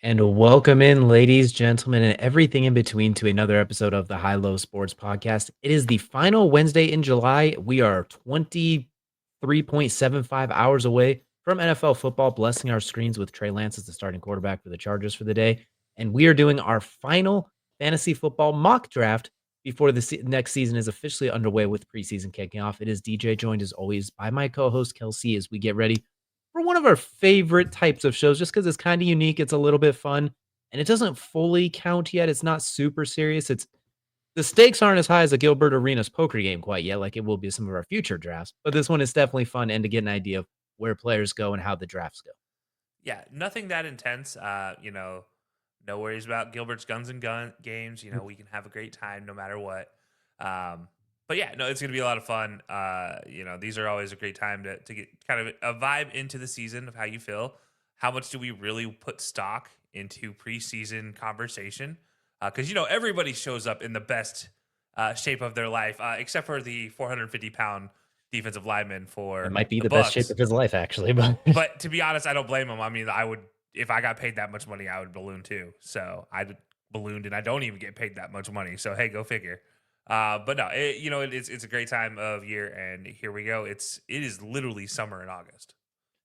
And welcome in, ladies, gentlemen, and everything in between to another episode of the High Low Sports Podcast. It is the final Wednesday in July. We are 23.75 hours away from NFL football, blessing our screens with Trey Lance as the starting quarterback for the Chargers for the day. And we are doing our final fantasy football mock draft before the next season is officially underway with preseason kicking off. It is DJ joined as always by my co-host Kelcey as we get ready for one of our favorite types of shows just because it's kind of unique. It's a little bit fun and it doesn't fully count yet. It's not super serious. It's the stakes aren't as high as a Gilbert Arenas poker game quite yet, like it will be some of our future drafts. But this one is definitely fun and to get an idea of where players go and how the drafts go. Yeah, nothing that intense. No worries about Gilbert's guns and gun games. We can have a great time no matter what. Um, but yeah, no, it's gonna be a lot of fun. These are always a great time to get kind of a vibe into the season of how you feel. How much do we really put stock into preseason conversation? Because everybody shows up in the best shape of their life, except for the 450-pound defensive lineman It for might be the the best shape Bucks. of his life, actually. But But to be honest, I don't blame him. I mean, I would if I got paid that much money, I would balloon too. So ballooned, and I don't even get paid that much money. So hey, go figure. But no, it's a great time of year, and here we go. It is literally summer in August.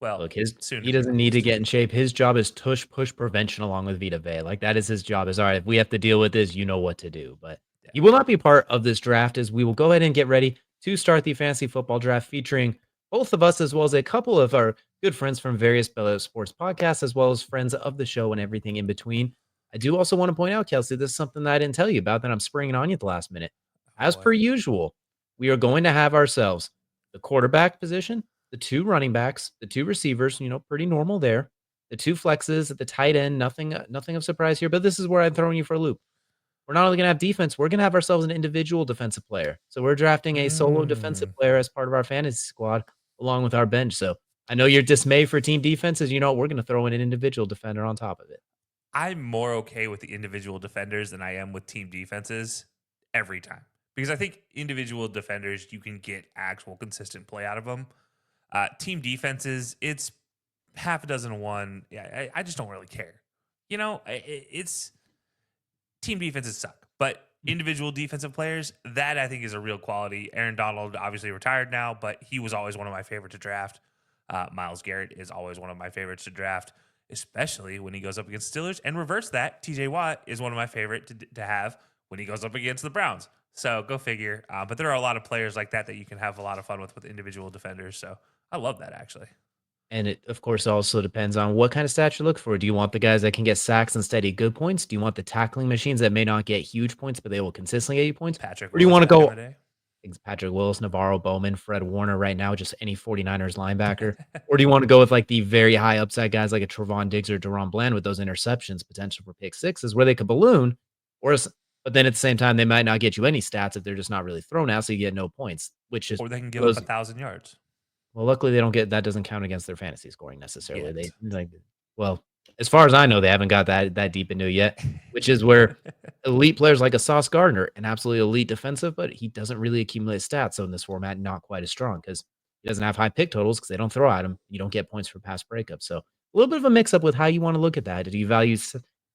Well, look, his soon to he be doesn't need to August. get in shape. His job is tush push prevention along with Vita Vea. Like that is his job. Is all right. If we have to deal with this, you know what to do. But Yeah. he will not be part of this draft. As we will go ahead and get ready to start the fantasy football draft, featuring both of us as well as a couple of our good friends from various Bellator sports podcasts, as well as friends of the show and everything in between. I do also want to point out, Kelsey, this is something that I didn't tell you about that I'm springing on you at the last minute. Oh As per boy. usual, we are going to have ourselves the quarterback position, the two running backs, the two receivers, pretty normal there. The two flexes at the tight end, nothing of surprise here, but this is where I'm throwing you for a loop. We're not only going to have defense, we're going to have ourselves an individual defensive player. So we're drafting a solo defensive Mm. player as part of our fantasy squad along with our bench. So I know you're dismayed for team defenses. We're going to throw in an individual defender on top of it. I'm more okay with the individual defenders than I am with team defenses every time because I think individual defenders you can get actual consistent play out of them. Team defenses, it's half a dozen to one. Yeah, I just don't really care. It's team defenses suck, but individual defensive players, that I think is a real quality. Aaron Donald obviously retired now, but he was always one of my favorite to draft. Myles Garrett is always one of my favorites to draft, especially when he goes up against Steelers. And reverse that, TJ Watt is one of my favorite to have when he goes up against the Browns. So go figure. But there are a lot of players like that you can have a lot of fun with individual defenders. So I love that actually. And it, of course, also depends on what kind of stats you look for. Do you want the guys that can get sacks and steady good points? Do you want the tackling machines that may not get huge points, but they will consistently get you points? Patrick Or do you Willis want to back in go the day. Patrick Willis, Navarro Bowman, Fred Warner right now, just any 49ers linebacker? Or do you want to go with like the very high upside guys like a Trevon Diggs or Deron Bland with those interceptions, potential for pick sixes where they could balloon? But then at the same time, they might not get you any stats if they're just not really thrown out, so you get no points, which is Or they can one give of up those. 1,000 yards. Well, luckily they don't get that doesn't count against their fantasy scoring necessarily. They Yet. like well, as far as I know, they haven't got that deep into it yet, which is where elite players like a Sauce Gardner, an absolutely elite defensive, but he doesn't really accumulate stats. So in this format, not quite as strong because he doesn't have high pick totals because they don't throw at him. You don't get points for pass breakup. So a little bit of a mix up with how you want to look at that. Do you value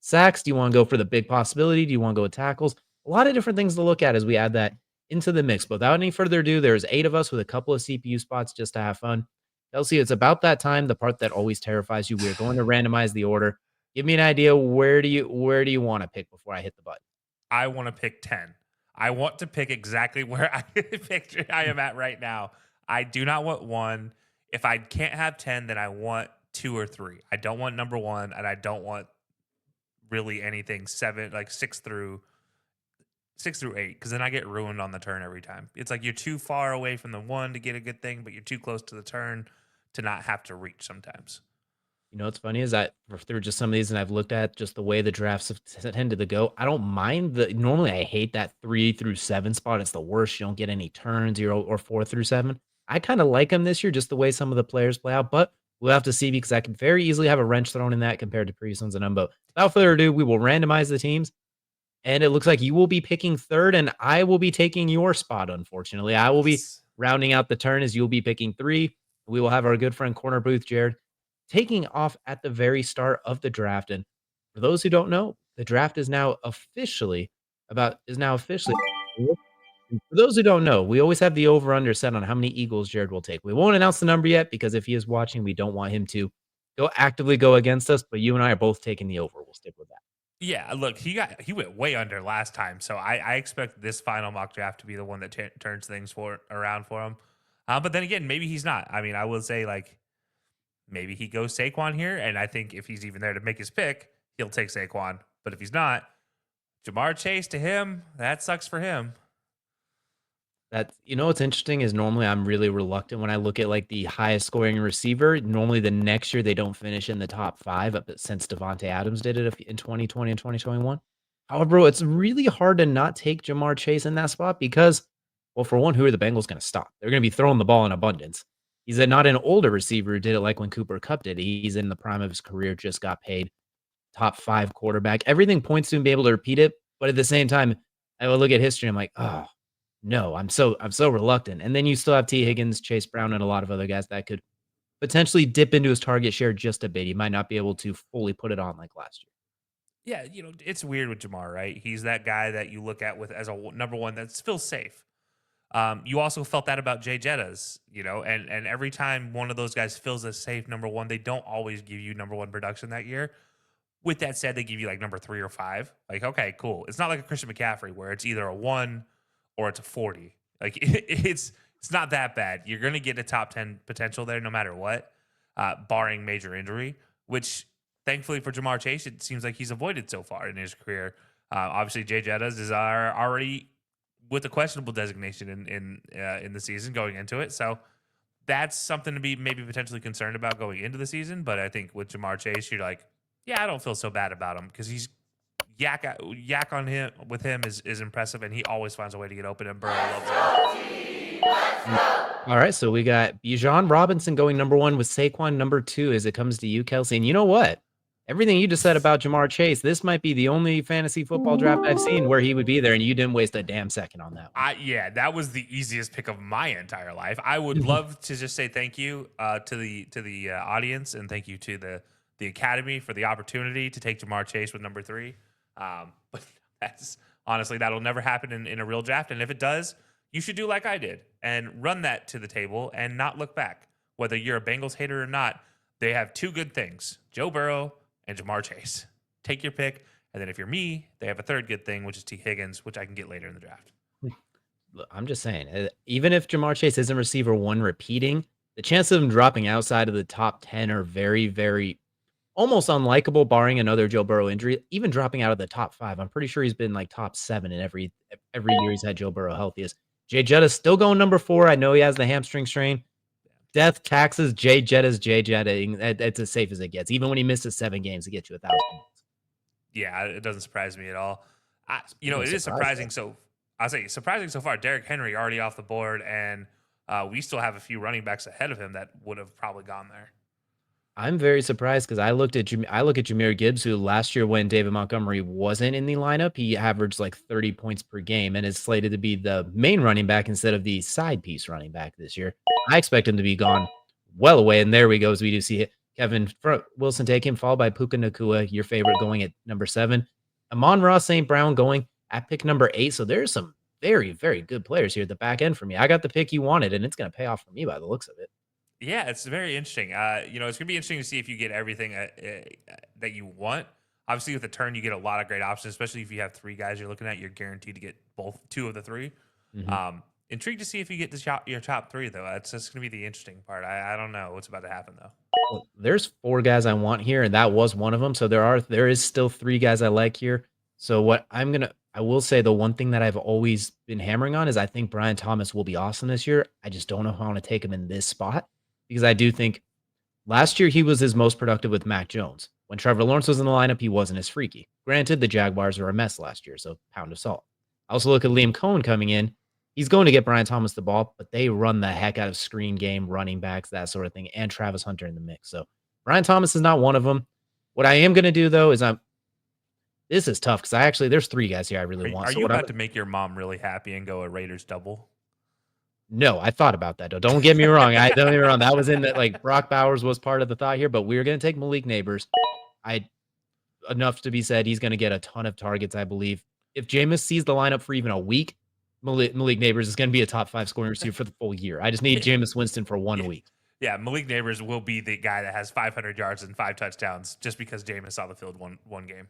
sacks? Do you want to go for the big possibility? Do you want to go with tackles? A lot of different things to look at as we add that into the mix. But without any further ado, there's 8 of us with a couple of CPU spots just to have fun. Kelsey, it's about that time, the part that always terrifies you. We're going to randomize the order. Give me an idea. Where do you want to pick before I hit the button? I want to pick 10. I want to pick exactly where I am at right now. I do not want one. If I can't have 10, then I want 2 or 3. I don't want number 1 and I don't want really anything 7 like 6 through 8 because then I get ruined on the turn every time. It's like you're too far away from the 1 to get a good thing, but you're too close to the turn to not have to reach sometimes. What's funny is that through just some of these, and I've looked at just the way the drafts have tended to go. I don't mind normally I hate that 3 through 7 spot. It's the worst. You don't get any turns, or 4 through 7. I kind of like them this year, just the way some of the players play out, but we'll have to see because I can very easily have a wrench thrown in that compared to previous ones and Umbo. Without further ado, we will randomize the teams. And it looks like you will be picking third, and I will be taking your spot, unfortunately. I will be Yes. rounding out the turn as you'll be picking 3. We will have our good friend Corner Booth, Jared, taking off at the very start of the draft. And For those who don't know, the draft is now officially about is now officially and for those who don't know, we always have the over/under set on how many Eagles Jared will take. We won't announce the number yet because if he is watching, we don't want him to actively go against us, but you and I are both taking the over. We'll stick with that. Yeah, look, he went way under last time, so I expect this final mock draft to be the one that turns things around for him. But then again, maybe he's not. I mean, I will say like maybe he goes Saquon here, and I think if he's even there to make his pick, he'll take Saquon. But if he's not, Jamar Chase to him, that sucks for him. What's interesting is normally I'm really reluctant when I look at like the highest scoring receiver. Normally the next year they don't finish in the top 5 since Devontae Adams did it in 2020 and 2021. However, it's really hard to not take Jamar Chase in that spot because, well, for one, who are the Bengals going to stop? They're going to be throwing the ball in abundance. He's not an older receiver who did it like when Cooper Kupp did it. He's in the prime of his career, just got paid, top 5 quarterback. Everything points to him being able to repeat it, but at the same time, I will look at history. I'm like, oh, no, I'm so reluctant. And then you still have T. Higgins, Chase Brown, and a lot of other guys that could potentially dip into his target share just a bit. He might not be able to fully put it on like last year. Yeah, it's weird with Jamar, right? He's that guy that you look at with as a number one that feels safe. You also felt that about Jay Jettas, and every time one of those guys feels a safe number one, they don't always give you number one production that year. With that said, they give you like number 3 or 5. Like, okay, cool. It's not like a Christian McCaffrey where it's either a 1 or it's a 40. Like it's not that bad. You're gonna get a top 10 potential there no matter what, barring major injury, which thankfully for Jamar Chase, it seems like he's avoided so far in his career. Obviously, Jay Jettas is already with the questionable designation in the season going into it. So that's something to be maybe potentially concerned about going into the season. But I think with Jamar Chase, you're like, yeah, I don't feel so bad about him because he's yak on him with him is impressive, and he always finds a way to get open. And Burrow loves it. All right, so we got Bijan Robinson going number 1 with Saquon number 2 as it comes to you, Kelcey. And you know what? Everything you just said about Jamar Chase, this might be the only fantasy football draft I've seen where he would be there, and you didn't waste a damn second on that one. Yeah, that was the easiest pick of my entire life. I would love to just say thank you to the audience and thank you to the academy for the opportunity to take Jamar Chase with number 3. But that's honestly that'll never happen in a real draft, and if it does, you should do like I did and run that to the table and not look back. Whether you're a Bengals hater or not, they have 2 good things: Joe Burrow and Jamar Chase. Take your pick. And then if you're me, they have a 3rd good thing, which is T. Higgins, which I can get later in the draft. Look, I'm just saying, even if Jamar Chase isn't receiver 1 repeating, the chance of him dropping outside of the top 10 are very, very almost unlikable, barring another Joe Burrow injury. Even dropping out of the top 5, I'm pretty sure he's been like top 7 in every year he's had Joe Burrow healthiest. Jay Jetta's still going number 4. I know he has the hamstring strain. Death taxes, Jay Jetta. It's as safe as it gets. Even when he misses 7 games, it gets you 1,000. Yeah, it doesn't surprise me at all. It Is surprising. So I'll say surprising so far. Derrick Henry already off the board, and we still have a few running backs ahead of him that would have probably gone there. I'm very surprised because I look at Jahmyr Gibbs, who last year when David Montgomery wasn't in the lineup, he averaged like 30 points per game and is slated to be the main running back instead of the side piece running back this year. I expect him to be gone well away, and there we go. As we do see Kevin Wilson take him, followed by Puka Nacua, your favorite, going at number 7. Amon-Ra St. Brown going at pick number 8. So there's some very, very good players here at the back end for me. I got the pick you wanted, and it's going to pay off for me by the looks of it. Yeah, it's very interesting. It's gonna be interesting to see if you get everything that you want. Obviously, with the turn, you get a lot of great options, especially if you have 3 guys you're looking at. You're guaranteed to get 2 of the 3. Mhm. Intrigued to see if you get your top 3 though. That's just gonna be the interesting part. I don't know what's about to happen though. Well, there's 4 guys I want here, and that was one of them. So there is still 3 guys I like here. So I will say the one thing that I've always been hammering on is I think Brian Thomas will be awesome this year. I just don't know if I want to take him in this spot because I do think last year he was his most productive with Mac Jones. When Trevor Lawrence was in the lineup, he wasn't as freaky. Granted, the Jaguars were a mess last year, so pound of salt. I also look at Liam Cohen coming in. He's going to get Brian Thomas the ball, but they run the heck out of screen game, running backs, that sort of thing, and Travis Hunter in the mix. So Brian Thomas is not one of them. What I am going to do, though, is this is tough because there's 3 guys here I really want. Are So you about to make your mom really happy and go a Raiders double? No, I thought about that, though. Don't get me wrong. Don't get me wrong. That was in that, like, Brock Bowers was part of the thought here, but we were going to take Malik Neighbors. enough to be said. He's going to get a ton of targets, I believe. If Jameis sees the lineup for even a week, Malik Neighbors is going to be a top 5 scoring receiver for the full year. I just need Jameis Winston for 1 week. Yeah, Malik Neighbors will be the guy that has 500 yards and 5 touchdowns just because Jameis saw the field one game.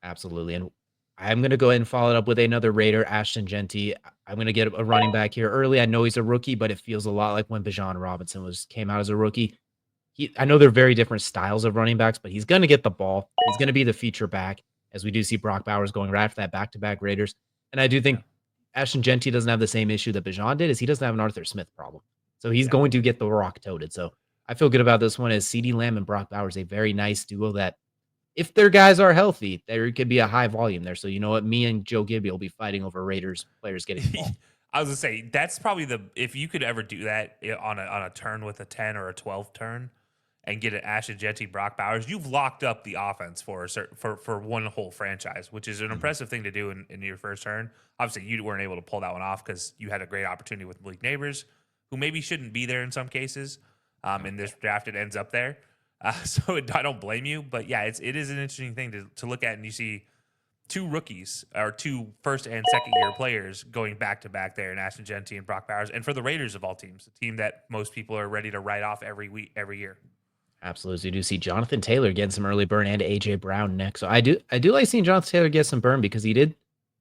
Absolutely. And I'm going to go ahead and follow it up with another Raider, Ashton Genty. I'm going to get a running back here early. I know he's a rookie, but it feels a lot like when Bijan Robinson came out as a rookie. I know they're very different styles of running backs, but he's going to get the ball. He's going to be the feature back, as we do see Brock Bowers going right after that back-to-back Raiders. And I do think Ashton Genty doesn't have the same issue that Bijan did, is he doesn't have an Arthur Smith problem. So he's going to get the rock toted. So I feel good about this one as CeeDee Lamb and Brock Bowers, a very nice duo that if their guys are healthy, there could be a high volume there. So you know what? Me and Joe Gibby will be fighting over Raiders players getting the ball. I was going to say, that's probably if you could ever do that on a turn with a 10 or a 12 turn and get an Ashton Genty, Brock Bowers, you've locked up the offense for one whole franchise, which is an impressive thing to do in your first turn. Obviously, you weren't able to pull that one off because you had a great opportunity with Malik Neighbors, who maybe shouldn't be there in some cases. In this draft, it ends up there. So I don't blame you. But yeah, it is an interesting thing to look at, and you see two rookies or two first and second year players going back to back there in Ashton Genty and Brock Bowers. And for the Raiders of all teams, a team that most people are ready to write off every year. Absolutely. You do see Jonathan Taylor getting some early burn and AJ Brown next. So I do like seeing Jonathan Taylor get some burn because he did,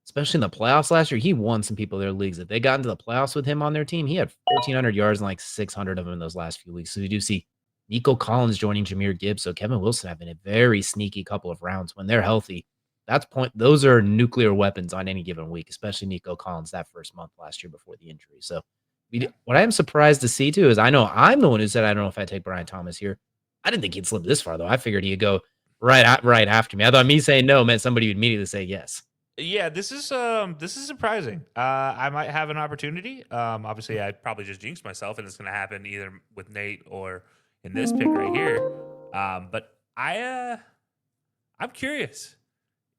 especially in the playoffs last year, he won some people their leagues. If they got into the playoffs with him on their team, he had 1,400 yards and like 600 of them in those last few weeks. So you do see Nico Collins joining Jahmyr Gibbs. So Kevin Wilson having a very sneaky couple of rounds when they're healthy. Those are nuclear weapons on any given week, especially Nico Collins that first month last year before the injury. So what I am surprised to see too is I know I'm the one who said I don't know if I'd take Brian Thomas here. I didn't think he'd slip this far though. I figured he'd go right after me. I thought me saying no meant somebody would immediately say yes. Yeah, this is surprising. I might have an opportunity. Obviously, I probably just jinxed myself, and it's going to happen either with Nate or in this pick right here. But I'm curious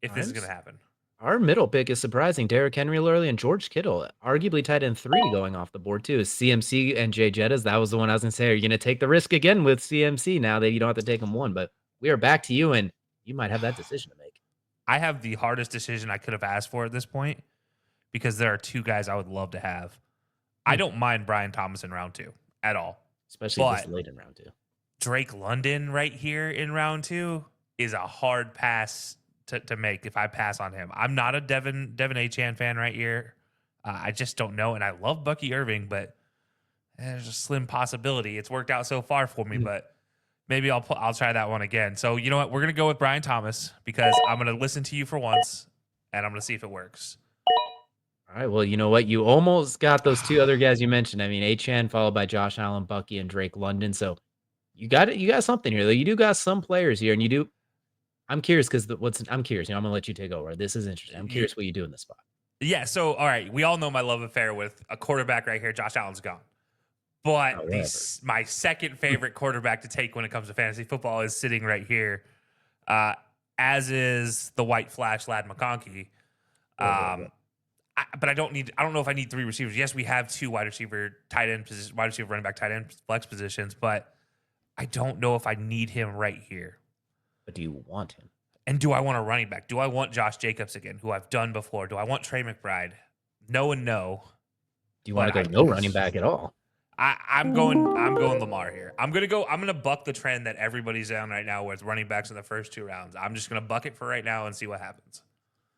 if this is going to happen. Our middle pick is surprising. Derrick Henry early and George Kittle, arguably tight end 3 going off the board too. Is CMC and Jay Jettas. That was the one I was going to say. Are you going to take the risk again with CMC now that you don't have to take him one? But we are back to you, and you might have that decision to make. I have the hardest decision I could have asked for at this point because there are two guys I would love to have. I don't mind Brian Thomas in round 2 at all. Especially this late in round 2. Drake London right here in round 2 is a hard pass to make if I pass on him. I'm not a Devin Achane fan right here. I just don't know. And I love Bucky Irving, but there's a slim possibility. It's worked out so far for me, but maybe I'll try that one again. So you know what? We're going to go with Brian Thomas because I'm going to listen to you for once, and I'm going to see if it works. All right. Well, you know what? You almost got those two other guys you mentioned. I mean, Achane followed by Josh Allen, Bucky, and Drake London. So you got it. You got something here, though. You do got some players here, and you do. I'm curious because I'm curious. I'm going to let you take over. This is interesting. I'm curious what you do in this spot. Yeah. So, all right. We all know my love affair with a quarterback right here. Josh Allen's gone. But my second favorite quarterback to take when it comes to fantasy football is sitting right here, as is the white flash Lad McConkey. But I don't know if I need 3 receivers. Yes, we have 2 wide receiver, running back, tight end, flex positions, but I don't know if I need him right here. But do you want him? And do I want a running back? Do I want Josh Jacobs again, who I've done before? Do I want Trey McBride? No and no. Do you want to go no running back at all? I'm going Lamar here. I'm gonna buck the trend that everybody's on right now with running backs in the first 2 rounds. I'm just gonna buck it for right now and see what happens.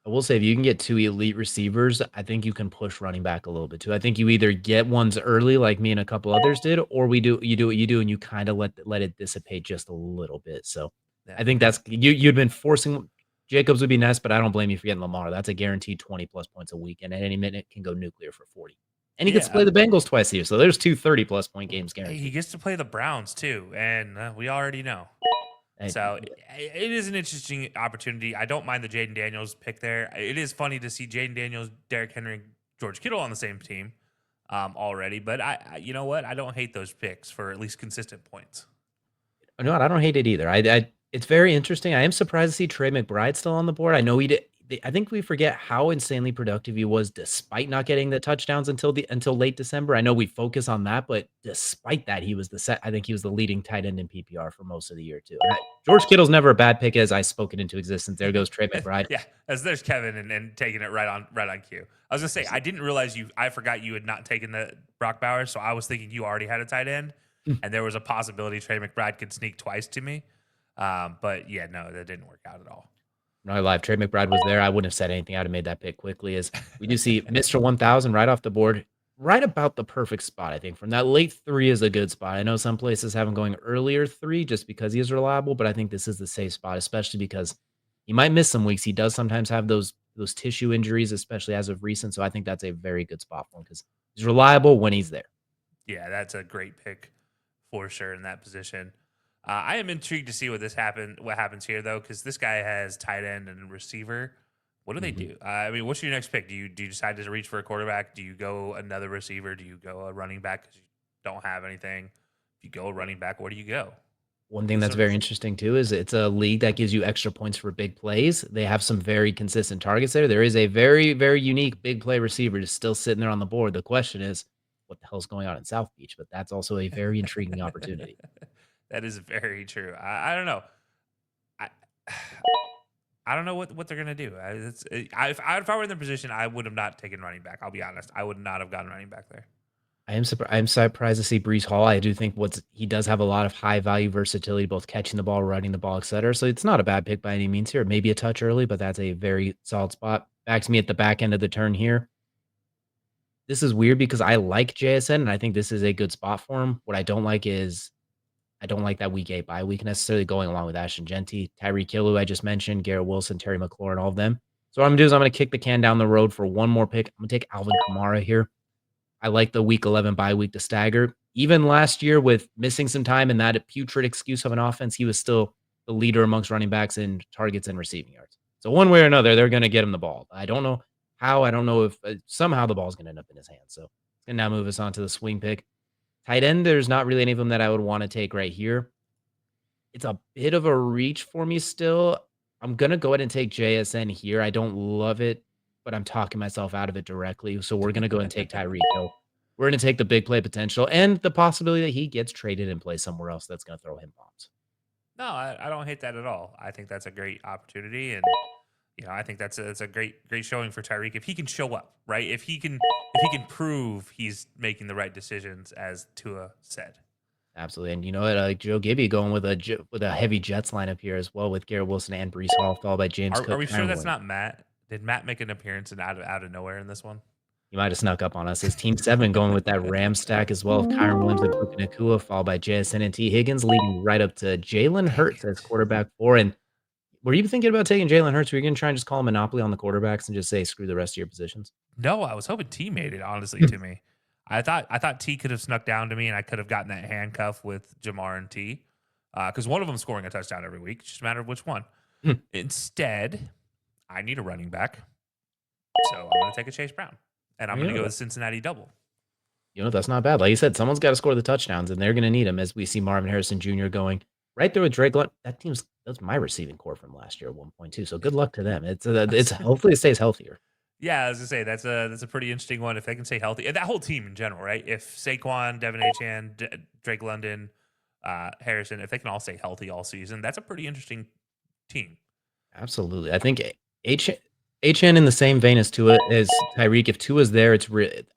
I will say if you can get 2 elite receivers, I think you can push running back a little bit too. I think you either get ones early like me and a couple others did, or you do what you do and you kind of let it dissipate just a little bit. So I think that's you'd been forcing Jacobs would be nice, but I don't blame you for getting Lamar. That's a guaranteed 20+ points a week, and at any minute can go nuclear for 40. And he gets to play the Bengals twice a year, so there's 2 30+ point games guaranteed. He gets to play the Browns too, and we already know. So it is an interesting opportunity. I don't mind the Jaden Daniels pick there. It is funny to see Jaden Daniels, Derrick Henry, and George Kittle on the same team already, but you know what? I don't hate those picks for at least consistent points. No, I don't hate it either. It's very interesting. I am surprised to see Trey McBride still on the board. I know I think we forget how insanely productive he was despite not getting the touchdowns until late December. I know we focus on that, but despite that, he was I think he was the leading tight end in PPR for most of the year too. And George Kittle's never a bad pick, as I spoken into existence. There goes Trey McBride. Yeah, as there's Kevin and taking it right on cue. I was gonna say I didn't realize I forgot you had not taken the Brock Bowers, so I was thinking you already had a tight end, and there was a possibility Trey McBride could sneak twice to me. But yeah, no, that didn't work out at all. No lie, if Trey McBride was there, I wouldn't have said anything. I'd have made that pick quickly. As we do see Mr. 1000 right off the board, right about the perfect spot, I think. From that late 3 is a good spot. I know some places have him going earlier 3 just because he is reliable, but I think this is the safe spot, especially because he might miss some weeks. He does sometimes have those tissue injuries, especially as of recent. So I think that's a very good spot for him because he's reliable when he's there. Yeah, that's a great pick for sure in that position. I am intrigued to see what happens here though, because this guy has tight end and receiver. What do they Mhm. do? I mean, what's your next pick? Do you decide to reach for a quarterback? Do you go another receiver? Do you go a running back because you don't have anything? If you go a running back, where do you go? One thing Who's that's the very interesting too is it's a league that gives you extra points for big plays. They have some very consistent targets there. There is a very, very unique big play receiver just still sitting there on the board. The question is, what the hell's going on in South Beach? But that's also a very intriguing opportunity. That is very true. I don't know. I I don't know what they're gonna do. If I were in their position, I would have not taken running back. I'll be honest. I would not have gotten running back there. I'm surprised to see Brees Hall. I do think he does have a lot of high value versatility, both catching the ball, running the ball, etc. So it's not a bad pick by any means here. Maybe a touch early, but that's a very solid spot. Back to me at the back end of the turn here. This is weird because I like JSN and I think this is a good spot for him. What I don't like is I don't like that week 8 bye week necessarily going along with Ashton Genty, Tyreek Hill, who I just mentioned, Garrett Wilson, Terry McLaurin, all of them. So what I'm gonna do is I'm gonna kick the can down the road for one more pick. I'm gonna take Alvin Kamara here. I like the week 11 bye week to stagger. Even last year with missing some time and that putrid excuse of an offense, he was still the leader amongst running backs in targets and receiving yards. So one way or another, they're gonna get him the ball. I don't know how. I don't know if somehow the ball's gonna end up in his hands. So it's gonna now move us on to the swing pick. Tight end, there's not really any of them that I would want to take right here. It's a bit of a reach for me still. I'm gonna go ahead and take JSN here. I don't love it, but I'm talking myself out of it directly. So we're gonna go and take Tyreek Hill. We're gonna take the big play potential and the possibility that he gets traded and plays somewhere else that's gonna throw him bombs. No, I don't hate that at all. I think that's a great opportunity, and I think that's a great showing for Tyreek if he can show up, right? If he can prove he's making the right decisions, as Tua said. Absolutely. And you know what? Joe Gibby going with a heavy Jets lineup here as well with Garrett Wilson and Brees Hall, followed by James Are Cook, we sure Kyren that's Williams. not Matt? Did Matt make an appearance and out of nowhere in this one? He might have snuck up on us. His team 7 going with that Ram stack as well of Kyren Williams and Puka Nacua, followed by JSN and T. Higgins, leading right up to Jalen Dang Hurts as it. quarterback 4. And were you thinking about taking Jalen Hurts? Were you gonna try and just call a monopoly on the quarterbacks and just say, "Screw the rest of your positions"? No, I was hoping T made it, honestly, to me. I thought T could have snuck down to me and I could have gotten that handcuff with Jamar and T. Because one of them scoring a touchdown every week. It's just a matter of which one. Instead, I need a running back. So I'm gonna take a Chase Brown. And I'm You gonna know, go the Cincinnati double. that's not bad. Like you said, someone's gotta score the touchdowns, and they're gonna need them as we see Marvin Harrison Jr. going right there with Drake London. That's my receiving core from last year at one point too, so good luck to them. It's hopefully it stays healthier. Yeah, I was gonna say that's a pretty interesting one if they can stay healthy. And that whole team in general, right? If Saquon, Devin Achan, Drake London, Harrison, if they can all stay healthy all season, that's a pretty interesting team. Absolutely. I think H HN in the same vein as Tua as Tyreek. If Tua's there,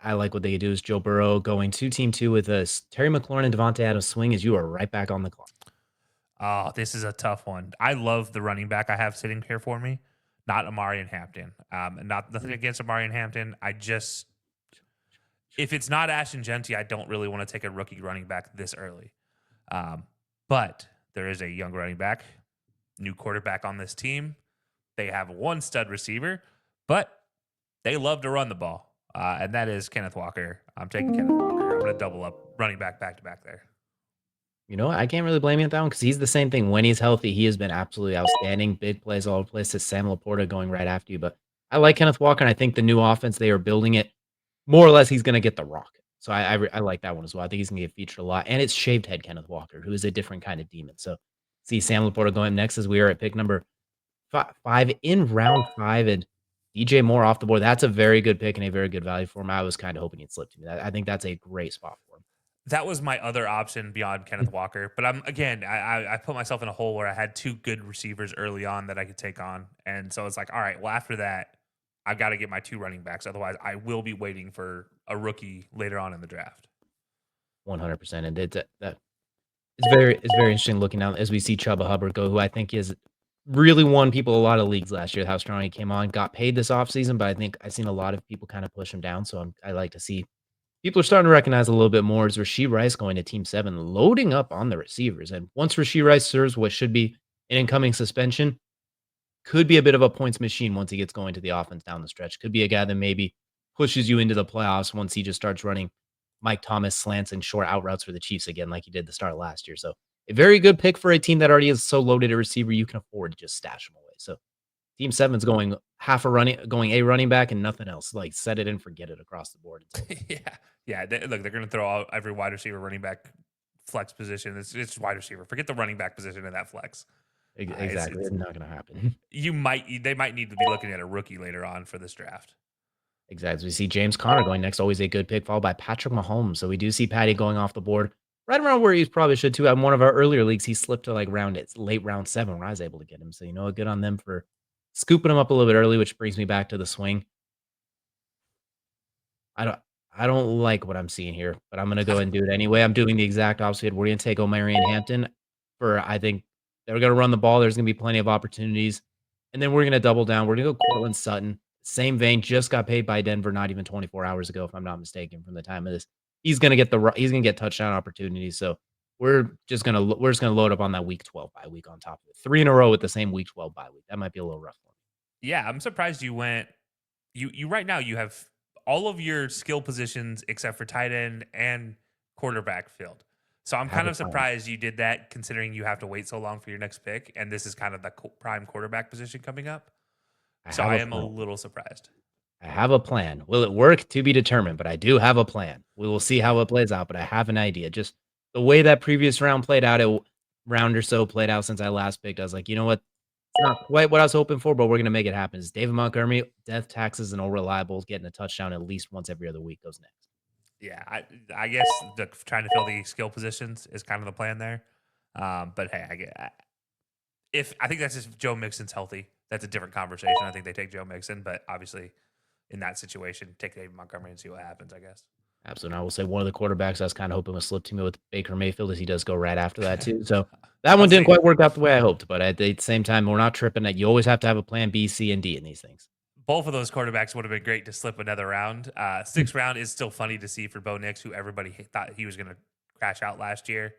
I like what they do is Joe Burrow going to team 2 with us. Terry McLaurin and Devontae Adams swing as you are right back on the clock. Oh, this is a tough one. I love the running back I have sitting here for me, not Amari and Hampton. Nothing against Amari and Hampton. If it's not Ashton Genty, I don't really want to take a rookie running back this early. But there is a young running back, new quarterback on this team. They have one stud receiver, but they love to run the ball, and that is Kenneth Walker. I'm taking Kenneth Walker. I'm going to double up running back to back there. You know what? I can't really blame you at that one because he's the same thing. When he's healthy, he has been absolutely outstanding. Big plays all over the place. To Sam Laporta going right after you. But I like Kenneth Walker, and I think the new offense, they are building it more or less. He's going to get the rock. So I like that one as well. I think he's going to get featured a lot. And it's shaved head Kenneth Walker, who is a different kind of demon. So see Sam Laporta going next as we are at pick number 5 in round 5 and DJ Moore off the board. That's a very good pick and a very good value for him. I was kinda hoping he'd slip to me. I think that's a great spot for him. That was my other option beyond Kenneth Walker, but I'm again, I put myself in a hole where I had 2 good receivers early on that I could take on, and so it's like, all right, well, after that, I've gotta get my 2 running backs, otherwise I will be waiting for a rookie later on in the draft. 100%, and it's very interesting looking out as we see Chuba Hubbard go, who I think is really won people a lot of leagues last year, how strong he came on, got paid this offseason, but I think I've seen a lot of people kinda push him down, so I like to see people are starting to recognize a little bit more is Rashee Rice going to team 7, loading up on the receivers, and once Rashee Rice serves what should be an incoming suspension, could be a bit of a points machine once he gets going to the offense down the stretch. Could be a guy that maybe pushes you into the playoffs once he just starts running Mike Thomas slants and short out routes for the Chiefs again, like he did the start last year. So a very good pick for a team that already is so loaded at receiver, you can afford to just stash him away. So team 7's going going a running back and nothing else. Like set it and forget it across the board. Yeah. Yeah, look, they're gonna throw every wide receiver, running back, flex position. It's wide receiver. Forget the running back position in that flex. Exactly. It's not going to happen. They might need to be looking at a rookie later on for this draft. Exactly. We see James Conner going next, always a good pick, followed by Patrick Mahomes. So we do see Patty going off the board right around where he probably should too. In one of our earlier leagues, he slipped to like late round 7 where I was able to get him. So good on them for scooping him up a little bit early, which brings me back to the swing. I don't I don't like what I'm seeing here, but I'm gonna go and do it anyway. I'm doing the exact opposite. We're gonna take Omarion Hampton for I think they're gonna run the ball. There's gonna be plenty of opportunities. And then we're gonna double down. We're gonna go Cortland Sutton. Same vein, just got paid by Denver not even 24 hours ago, if I'm not mistaken, from the time of this. He's gonna get touchdown opportunities. So we're just gonna load up on that week 12 bye week on top of it. 3 in a row with the same week 12 bye week. That might be a little rough for me. Yeah, I'm surprised you went. You right now you have all of your skill positions except for tight end and quarterback filled. So I'm I have kind a of plan. surprised you did that, considering you have to wait so long for your next pick, and this is kind of the prime quarterback position coming up. I So have I a am a plan. little surprised. I have a plan. Will it work? To be determined, but I do have a plan. We will see how it plays out, but I have an idea. Just the way that previous round played out, round or so played out since I last picked, I was like, you know what? It's not quite what I was hoping for, but we're gonna make it happen. It's David Montgomery, death taxes and all reliable, getting a touchdown at least once every other week goes next. Yeah, I guess trying to fill the skill positions is kind of the plan there. But hey, if I think that's just if Joe Mixon's healthy. That's a different conversation. I think they take Joe Mixon, but obviously in that situation, take David Montgomery and see what happens. I guess. Absolutely. And I will say one of the quarterbacks I was kind of hoping would slip to me with Baker Mayfield as he does go right after that too. So that one I'll didn't say quite work out the way I hoped, but at the same time, we're not tripping that you always have to have a plan B, C, and D in these things. both of those quarterbacks would have been great to slip another round. Sixth round is still funny to see for Bo Nix, who everybody thought he was going to crash out last year.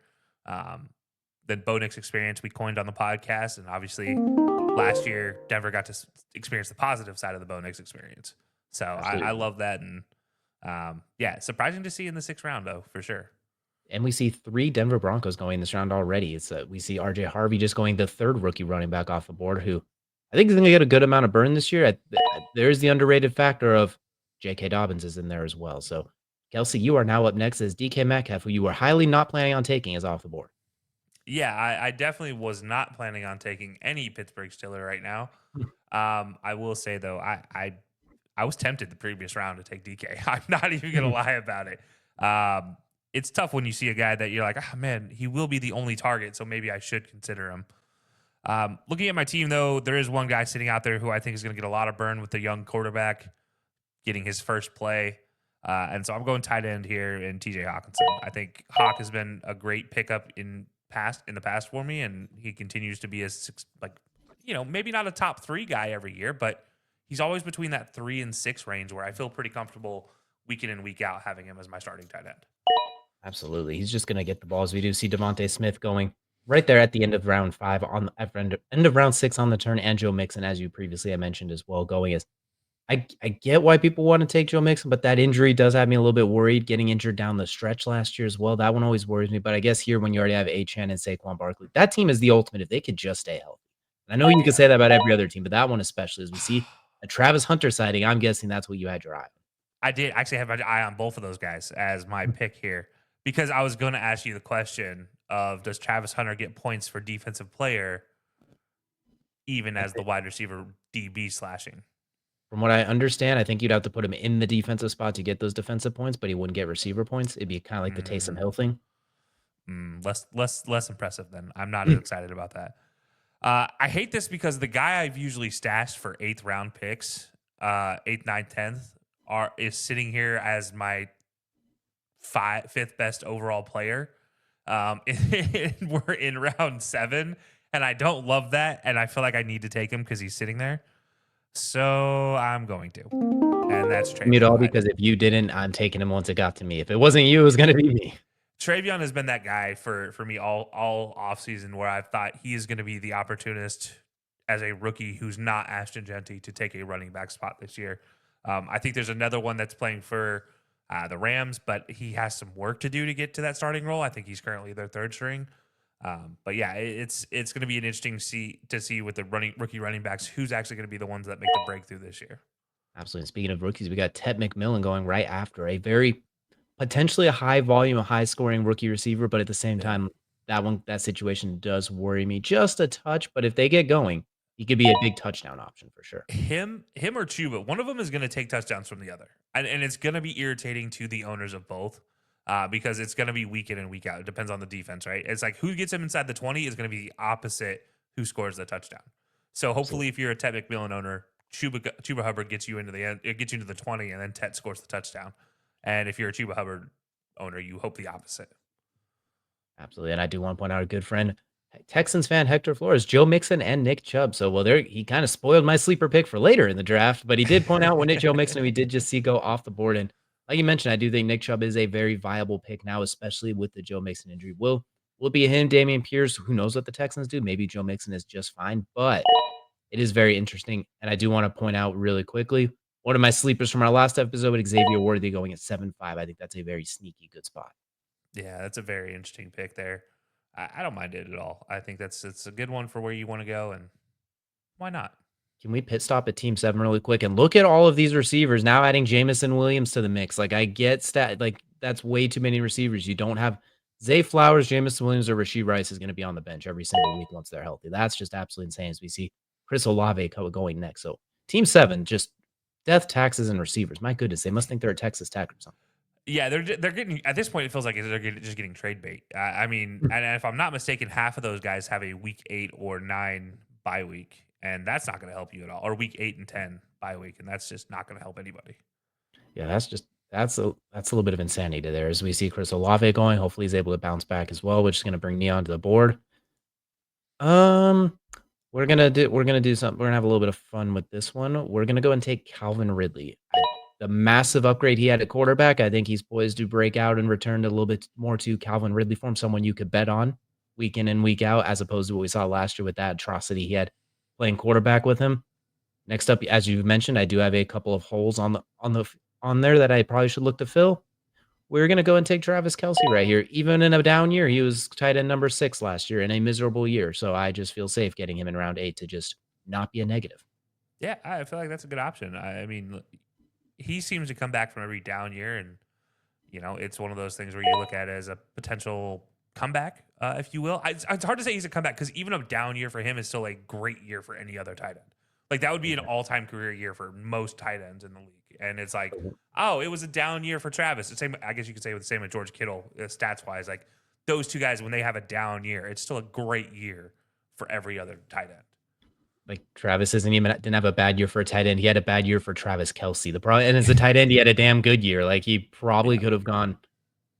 The Bo Nix experience we coined on the podcast, and obviously last year Denver got to experience the positive side of the Bo Nix experience. So I Absolutely. love that, and yeah, surprising to see in the sixth round though, for sure. And we see 3 Denver Broncos going this round already. We see RJ Harvey just going the 3rd rookie running back off the board, who I think is gonna get a good amount of burn this year. There's the underrated factor of J.K. Dobbins is in there as well. So, Kelsey, you are now up next as DK Metcalf, who you were highly not planning on taking, is off the board. Yeah, I definitely was not planning on taking any Pittsburgh Steeler right now. I will say though, I was tempted the previous round to take DK. I'm not even gonna lie about it. It's tough when you see a guy that you're like, oh man, he will be the only target, so maybe I should consider him. Looking at my team though, there is one guy sitting out there who I think is going to get a lot of burn with the young quarterback getting his first play. And so I'm going tight end here in TJ Hawkinson. I think Hawk has been a great pickup in the past for me, and he continues to be maybe not a top 3 guy every year, but he's always between that 3 and 6 range where I feel pretty comfortable week in and week out having him as my starting tight end. Absolutely. He's just gonna get the balls. We do see Devontae Smith going right there at the end of round 5 at end of round 6 on the turn, and Joe Mixon, as you previously had mentioned as well, going as I get why people want to take Joe Mixon, but that injury does have me a little bit worried, getting injured down the stretch last year as well. That one always worries me, but I guess here when you already have Achane and Saquon Barkley, that team is the ultimate if they could just stay healthy. And I know you could Yeah. say that about every other team, but that one especially, as we see a Travis Hunter sighting, I'm guessing that's what you had your eye I did actually have my eye on both of those guys as my on. pick here because I was going to ask you the question of does Travis Hunter get points for defensive player even as the wide receiver DB slashing. From what I understand, I think you'd have to put him in the defensive spot to get those defensive points, but he wouldn't get receiver points. It'd be kind of like the Taysom Hill thing. Less impressive then. I'm not as excited about that. I hate this because the guy I've usually stashed for 8th round picks, 8th, 9th, 10th, is sitting here as my 5th best overall player. We're in round 7, and I don't love that, and I feel like I need to take him because he's sitting there. So I'm going to, and that's Me at all, Travion. because if you didn't, I'm taking him once it got to me. If it wasn't you, it was going to be me. Travion has been that guy for me all offseason where I've thought he is going to be the opportunist as a rookie who's not Ashton Genty to take a running back spot this year. I think there's another one that's playing for the Rams, but he has some work to do to get to that starting role. I think he's currently their 3rd string. But yeah, it's going to be an interesting to see with the rookie running backs who's actually going to be the ones that make the breakthrough this year. Absolutely. Speaking of rookies, we got Ted McMillan going right after a very potentially a high volume, a high scoring rookie receiver, but at the same time, that situation does worry me just a touch. But if they get going, he could be a big touchdown option for sure. Him or Chuba, one of them is going to take touchdowns from the other, and it's going to be irritating to the owners of both because it's going to be week in and week out. It depends on the defense, right? It's like who gets him inside the 20 is going to be the opposite who scores the touchdown. So hopefully, if you're a Ted McMillan owner, Chuba Hubbard gets you into the end, it gets you into the 20, and then Ted scores the touchdown. And if you're a Chuba Hubbard owner, you hope the opposite. Absolutely. And I do want to point out a good friend, Texans fan Hector Flores, Joe Mixon, and Nick Chubb. So, well, he kind of spoiled my sleeper pick for later in the draft, but he did point out when Joe Mixon, we did just see go off the board. And like you mentioned, I do think Nick Chubb is a very viable pick now, especially with the Joe Mixon injury. Will it be him, Dameon Pierce? Who knows what the Texans do? Maybe Joe Mixon is just fine, but it is very interesting. And I do want to point out really quickly, one of my sleepers from our last episode, Xavier Worthy going at 7.5. I think that's a very sneaky good spot. Yeah, that's a very interesting pick there. I don't mind it at all. I think it's a good one for where you want to go, and why not? Can we pit stop at Team 7 really quick and look at all of these receivers now adding Jamison Williams to the mix? Like, I get that's way too many receivers. You don't have Zay Flowers, Jamison Williams, or Rashee Rice is going to be on the bench every single week once they're healthy. That's just absolutely insane as we see Chris Olave going next. So Team 7, just death, taxes, and receivers. My goodness, they must think they're a Texas Tech or something. Yeah, they're getting at this point. It feels like they're just getting trade bait. I mean, and if I'm not mistaken, half of those guys have a week 8 or 9 bye week, and that's not going to help you at all. Or week 8 and 10 bye week, and that's just not going to help anybody. Yeah, that's a little bit of insanity there as we see Chris Olave going. Hopefully, he's able to bounce back as well, which is going to bring me onto the board. We're gonna do something. We're gonna have a little bit of fun with this one. We're gonna go and take Calvin Ridley. The massive upgrade he had at quarterback, I think he's poised to break out and return to a little bit more to Calvin Ridley form, someone you could bet on week in and week out, as opposed to what we saw last year with that atrocity he had playing quarterback with him. Next up, as you've mentioned, I do have a couple of holes on there that I probably should look to fill. We're gonna go and take Travis Kelcey right here. Even in a down year, he was tight end number 6 last year in a miserable year. So I just feel safe getting him in round 8 to just not be a negative. Yeah, I feel like that's a good option. I mean, he seems to come back from every down year, and it's one of those things where you look at it as a potential comeback, if you will. It's hard to say he's a comeback because even a down year for him is still a great year for any other tight end. Like that would be an all-time career year for most tight ends in the league, and it's like, oh, it was a down year for Travis. The same, I guess you could say the same with George Kittle, stats-wise. Like those two guys, when they have a down year, it's still a great year for every other tight end. Like Travis didn't have a bad year for a tight end. He had a bad year for Travis Kelce. And as a tight end, he had a damn good year. Like he probably could have gone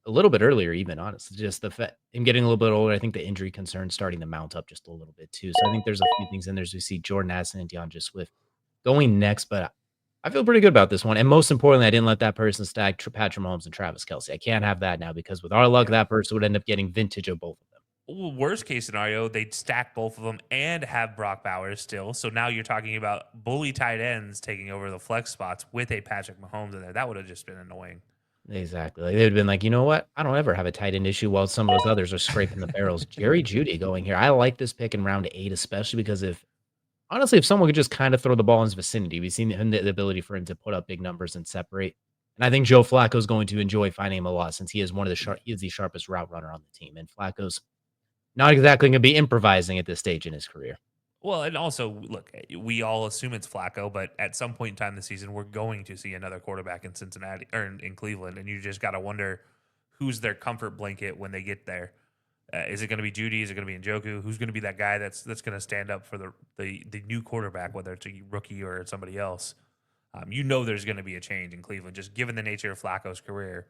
a little bit earlier, even honestly. Just him getting a little bit older. I think the injury concerns starting to mount up just a little bit too. So I think there's a few things in there as we see Jordan Addison and DeAndre Swift going next. But I feel pretty good about this one. And most importantly, I didn't let that person stack Patrick Mahomes and Travis Kelce. I can't have that now because with our luck, that person would end up getting vintage of both of them. Well, worst case scenario, they'd stack both of them and have Brock Bowers still. So now you're talking about bully tight ends taking over the flex spots with a Patrick Mahomes in there. That would have just been annoying. Exactly. Like, they'd have been like, you know what? I don't ever have a tight end issue while some of those others are scraping the barrels. Jerry Jeudy going here. I like this pick in round 8, especially because if someone could just kind of throw the ball in his vicinity, we've seen the ability for him to put up big numbers and separate. And I think Joe Flacco is going to enjoy finding him a lot since he is he is the sharpest route runner on the team. And Flacco's not exactly going to be improvising at this stage in his career. Well, and also, look, we all assume it's Flacco, but at some point in time this season, we're going to see another quarterback in Cincinnati or in Cleveland, and you just got to wonder who's their comfort blanket when they get there. Is it going to be Judy? Is it going to be Njoku? Who's going to be that guy that's going to stand up for the new quarterback, whether it's a rookie or somebody else? There's going to be a change in Cleveland, just given the nature of Flacco's career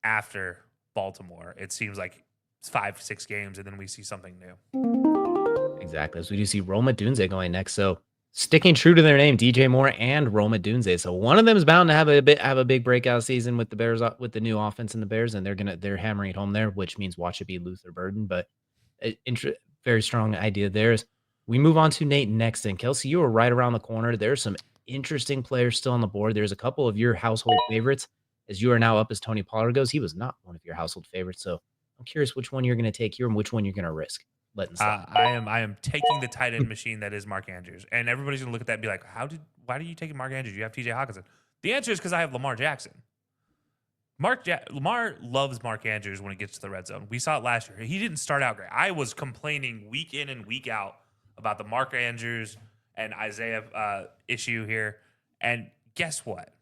after Baltimore. It seems like it's 5, 6 games, and then we see something new. Exactly. So we do see Roma Dunze going next. So sticking true to their name, DJ Moore and Roma Dunze. So one of them is bound to have a big breakout season with the Bears with the new offense in the Bears, and they're hammering it home there, which means watch it be Luther Burden. But very strong idea there. We move on to Nate next, and Kelcey, you were right around the corner. There's some interesting players still on the board. There's a couple of your household favorites, as you are now up as Tony Pollard goes. He was not one of your household favorites, so I'm curious which one you're going to take here and which one you're going to risk letting slide. I am taking the tight end machine that is Mark Andrews, and everybody's gonna look at that and be like, why did you take Mark Andrews? You have T.J. Hawkinson. The answer is because I have Lamar Jackson. Lamar loves Mark Andrews when it gets to the red zone. We saw it last year. He didn't start out great. I was complaining week in and week out about the Mark Andrews and Isaiah issue here, and guess what?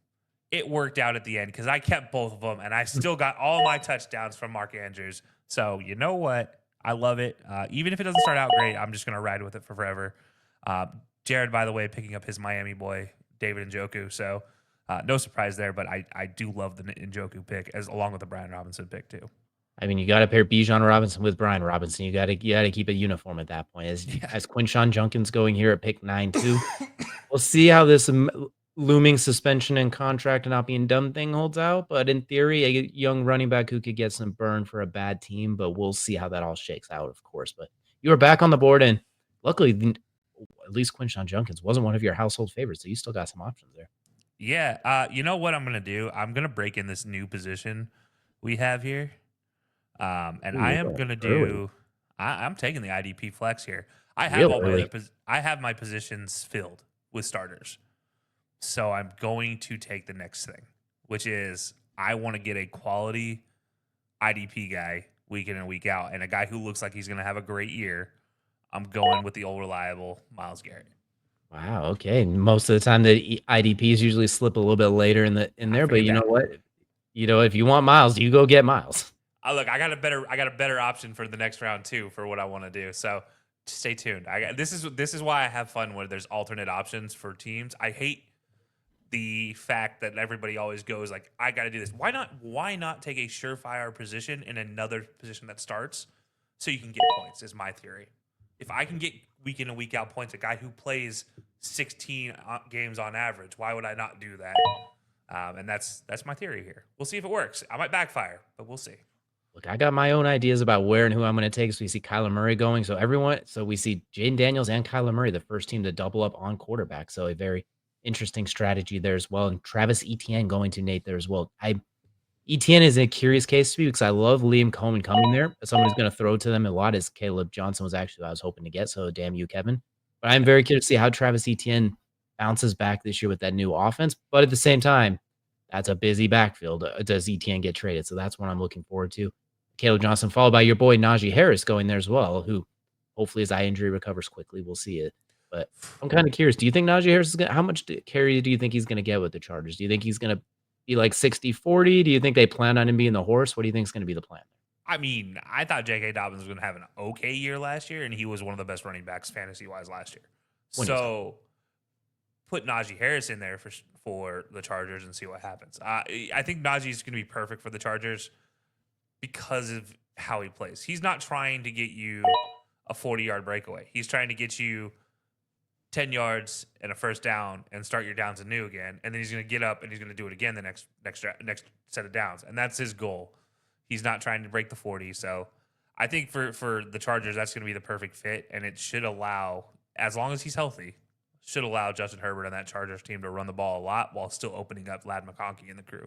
It worked out at the end because I kept both of them, and I still got all my touchdowns from Mark Andrews. So you know what? I love it. Even if it doesn't start out great, I'm just going to ride with it for forever. Jared, by the way, picking up his Miami boy, David Njoku. So no surprise there, but I do love the Njoku pick along with the Brian Robinson pick too. I mean, you got to pair Bijan Robinson with Brian Robinson. You got to keep it uniform at that point. As Quinshawn Junkins going here at pick 9 too. We'll see how this looming suspension and contract not being done thing holds out. But in theory, a young running back who could get some burn for a bad team. But we'll see how that all shakes out, of course. But you are back on the board, and luckily, at least Quinshawn Junkins wasn't one of your household favorites, so you still got some options there. Yeah, you know what I'm gonna do? I'm gonna break in this new position we have here, and Ooh, I you're am going gonna early. do. I'm taking the IDP flex here. I have Real all my early. I have my positions filled with starters, so I'm going to take the next thing, which is I want to get a quality IDP guy week in and week out, and a guy who looks like he's gonna have a great year. I'm going with the old reliable Myles Garrett. Wow. Okay. Most of the time, the IDPs usually slip a little bit later in I there. But figured you know that. what? If you want Miles, you go get Miles. Look, I got a better option for the next round too for what I want to do. So stay tuned. This is why I have fun when there's alternate options for teams. I hate the fact that everybody always goes like, I got to do this. Why not take a surefire position in another position that starts so you can get points? Is my theory. If I can get week in and week out points, a guy who plays 16 games on average, why would I not do that? And that's my theory here. We'll see if it works. I might backfire, but we'll see. Look, I got my own ideas about where and who I'm going to take. So we see Kyler Murray going. So we see Jaden Daniels and Kyler Murray, the first team to double up on quarterback. So a very interesting strategy there as well. And Travis Etienne going to Nate there as well. Etienne is a curious case to me because I love Liam Cohen coming there. But someone who's going to throw to them a lot is Caleb Johnson was actually what I was hoping to get. So damn you, Kevin. But I'm very curious to see how Travis Etienne bounces back this year with that new offense. But at the same time, that's a busy backfield. Does Etienne get traded? So that's what I'm looking forward to. Caleb Johnson, followed by your boy Najee Harris going there as well, who hopefully his eye injury recovers quickly. We'll see it. But I'm kind of curious. Do you think Najee Harris is going to, how much carry do you think he's going to get with the Chargers? Do you think he's going to be like 60-40? Do you think they plan on him being the horse? What do you think is going to be the plan? I mean, I thought J.K. Dobbins was going to have an okay year last year, and he was one of the best running backs fantasy-wise last year. So put Najee Harris in there for the Chargers and see what happens. I think Najee's going to be perfect for the Chargers because of how he plays. He's not trying to get you a 40-yard breakaway. He's trying to get you 10 yards and a first down and start your downs anew again. And then he's going to get up and he's going to do it again the next set of downs. And that's his goal. He's not trying to break the 40. So I think for the Chargers, that's going to be the perfect fit. And it should allow, as long as he's healthy, should allow Justin Herbert and that Chargers team to run the ball a lot while still opening up Lad McConkey and the crew.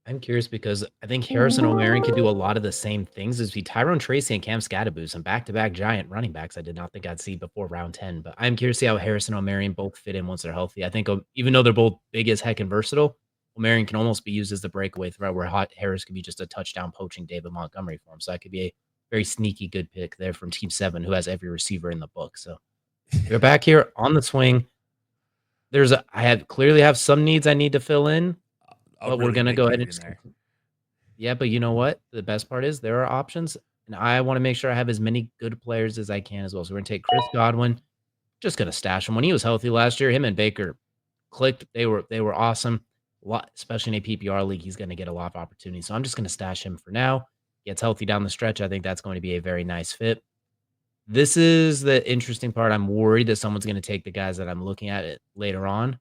I'm curious because I think Harrison O'Marion could do a lot of the same things as Tyrone Tracy and Cam Scatterboot, some back-to-back giant running backs I did not think I'd see before round 10. But I'm curious to see how Harrison O'Marion both fit in once they're healthy. I think even though they're both big as heck and versatile, O'Marion can almost be used as the breakaway threat where Harris could be just a touchdown poaching David Montgomery for him. So that could be a very sneaky good pick there from Team 7 who has every receiver in the book. So We're back here on the swing. Clearly have some needs I need to fill in, A but we're really gonna big go ahead need and in just there. yeah, but you know what? The best part is there are options, and I wanna make sure I have as many good players as I can as well. So we're gonna take Chris Godwin, just gonna stash him. When he was healthy last year, him and Baker clicked. They were awesome. A lot, especially in a PPR league, he's gonna get a lot of opportunities. So I'm just gonna stash him for now. Gets healthy down the stretch. I think that's going to be a very nice fit. This is the interesting part. I'm worried that someone's gonna take the guys that I'm looking at it later on,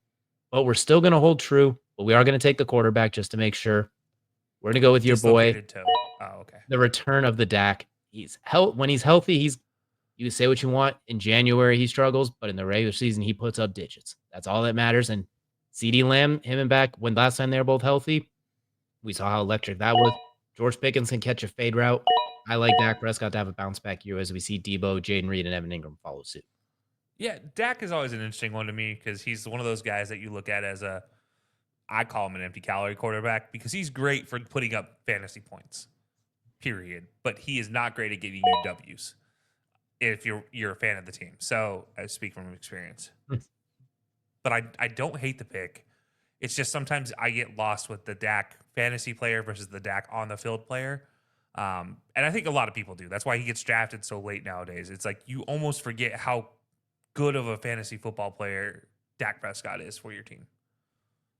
but we're still gonna hold true, but we are gonna take the quarterback just to make sure. We're gonna go with your boy, Dislocated toe. Oh, okay. the return of the Dak. When he's healthy, you can say what you want. In January, he struggles, but in the regular season, he puts up digits. That's all that matters. And CD Lamb, him and back when last time they were both healthy, we saw how electric that was. George Pickens can catch a fade route. I like Dak Prescott to have a bounce back year as we see Debo, Jaden Reed, and Evan Ingram follow suit. Yeah, Dak is always an interesting one to me because he's one of those guys that you look at as I call him an empty calorie quarterback because he's great for putting up fantasy points, period. But he is not great at getting you W's if you're a fan of the team. So I speak from experience. But I don't hate the pick. It's just sometimes I get lost with the Dak fantasy player versus the Dak on the field player. And I think a lot of people do. That's why he gets drafted so late nowadays. It's like you almost forget how good of a fantasy football player Dak Prescott is for your team.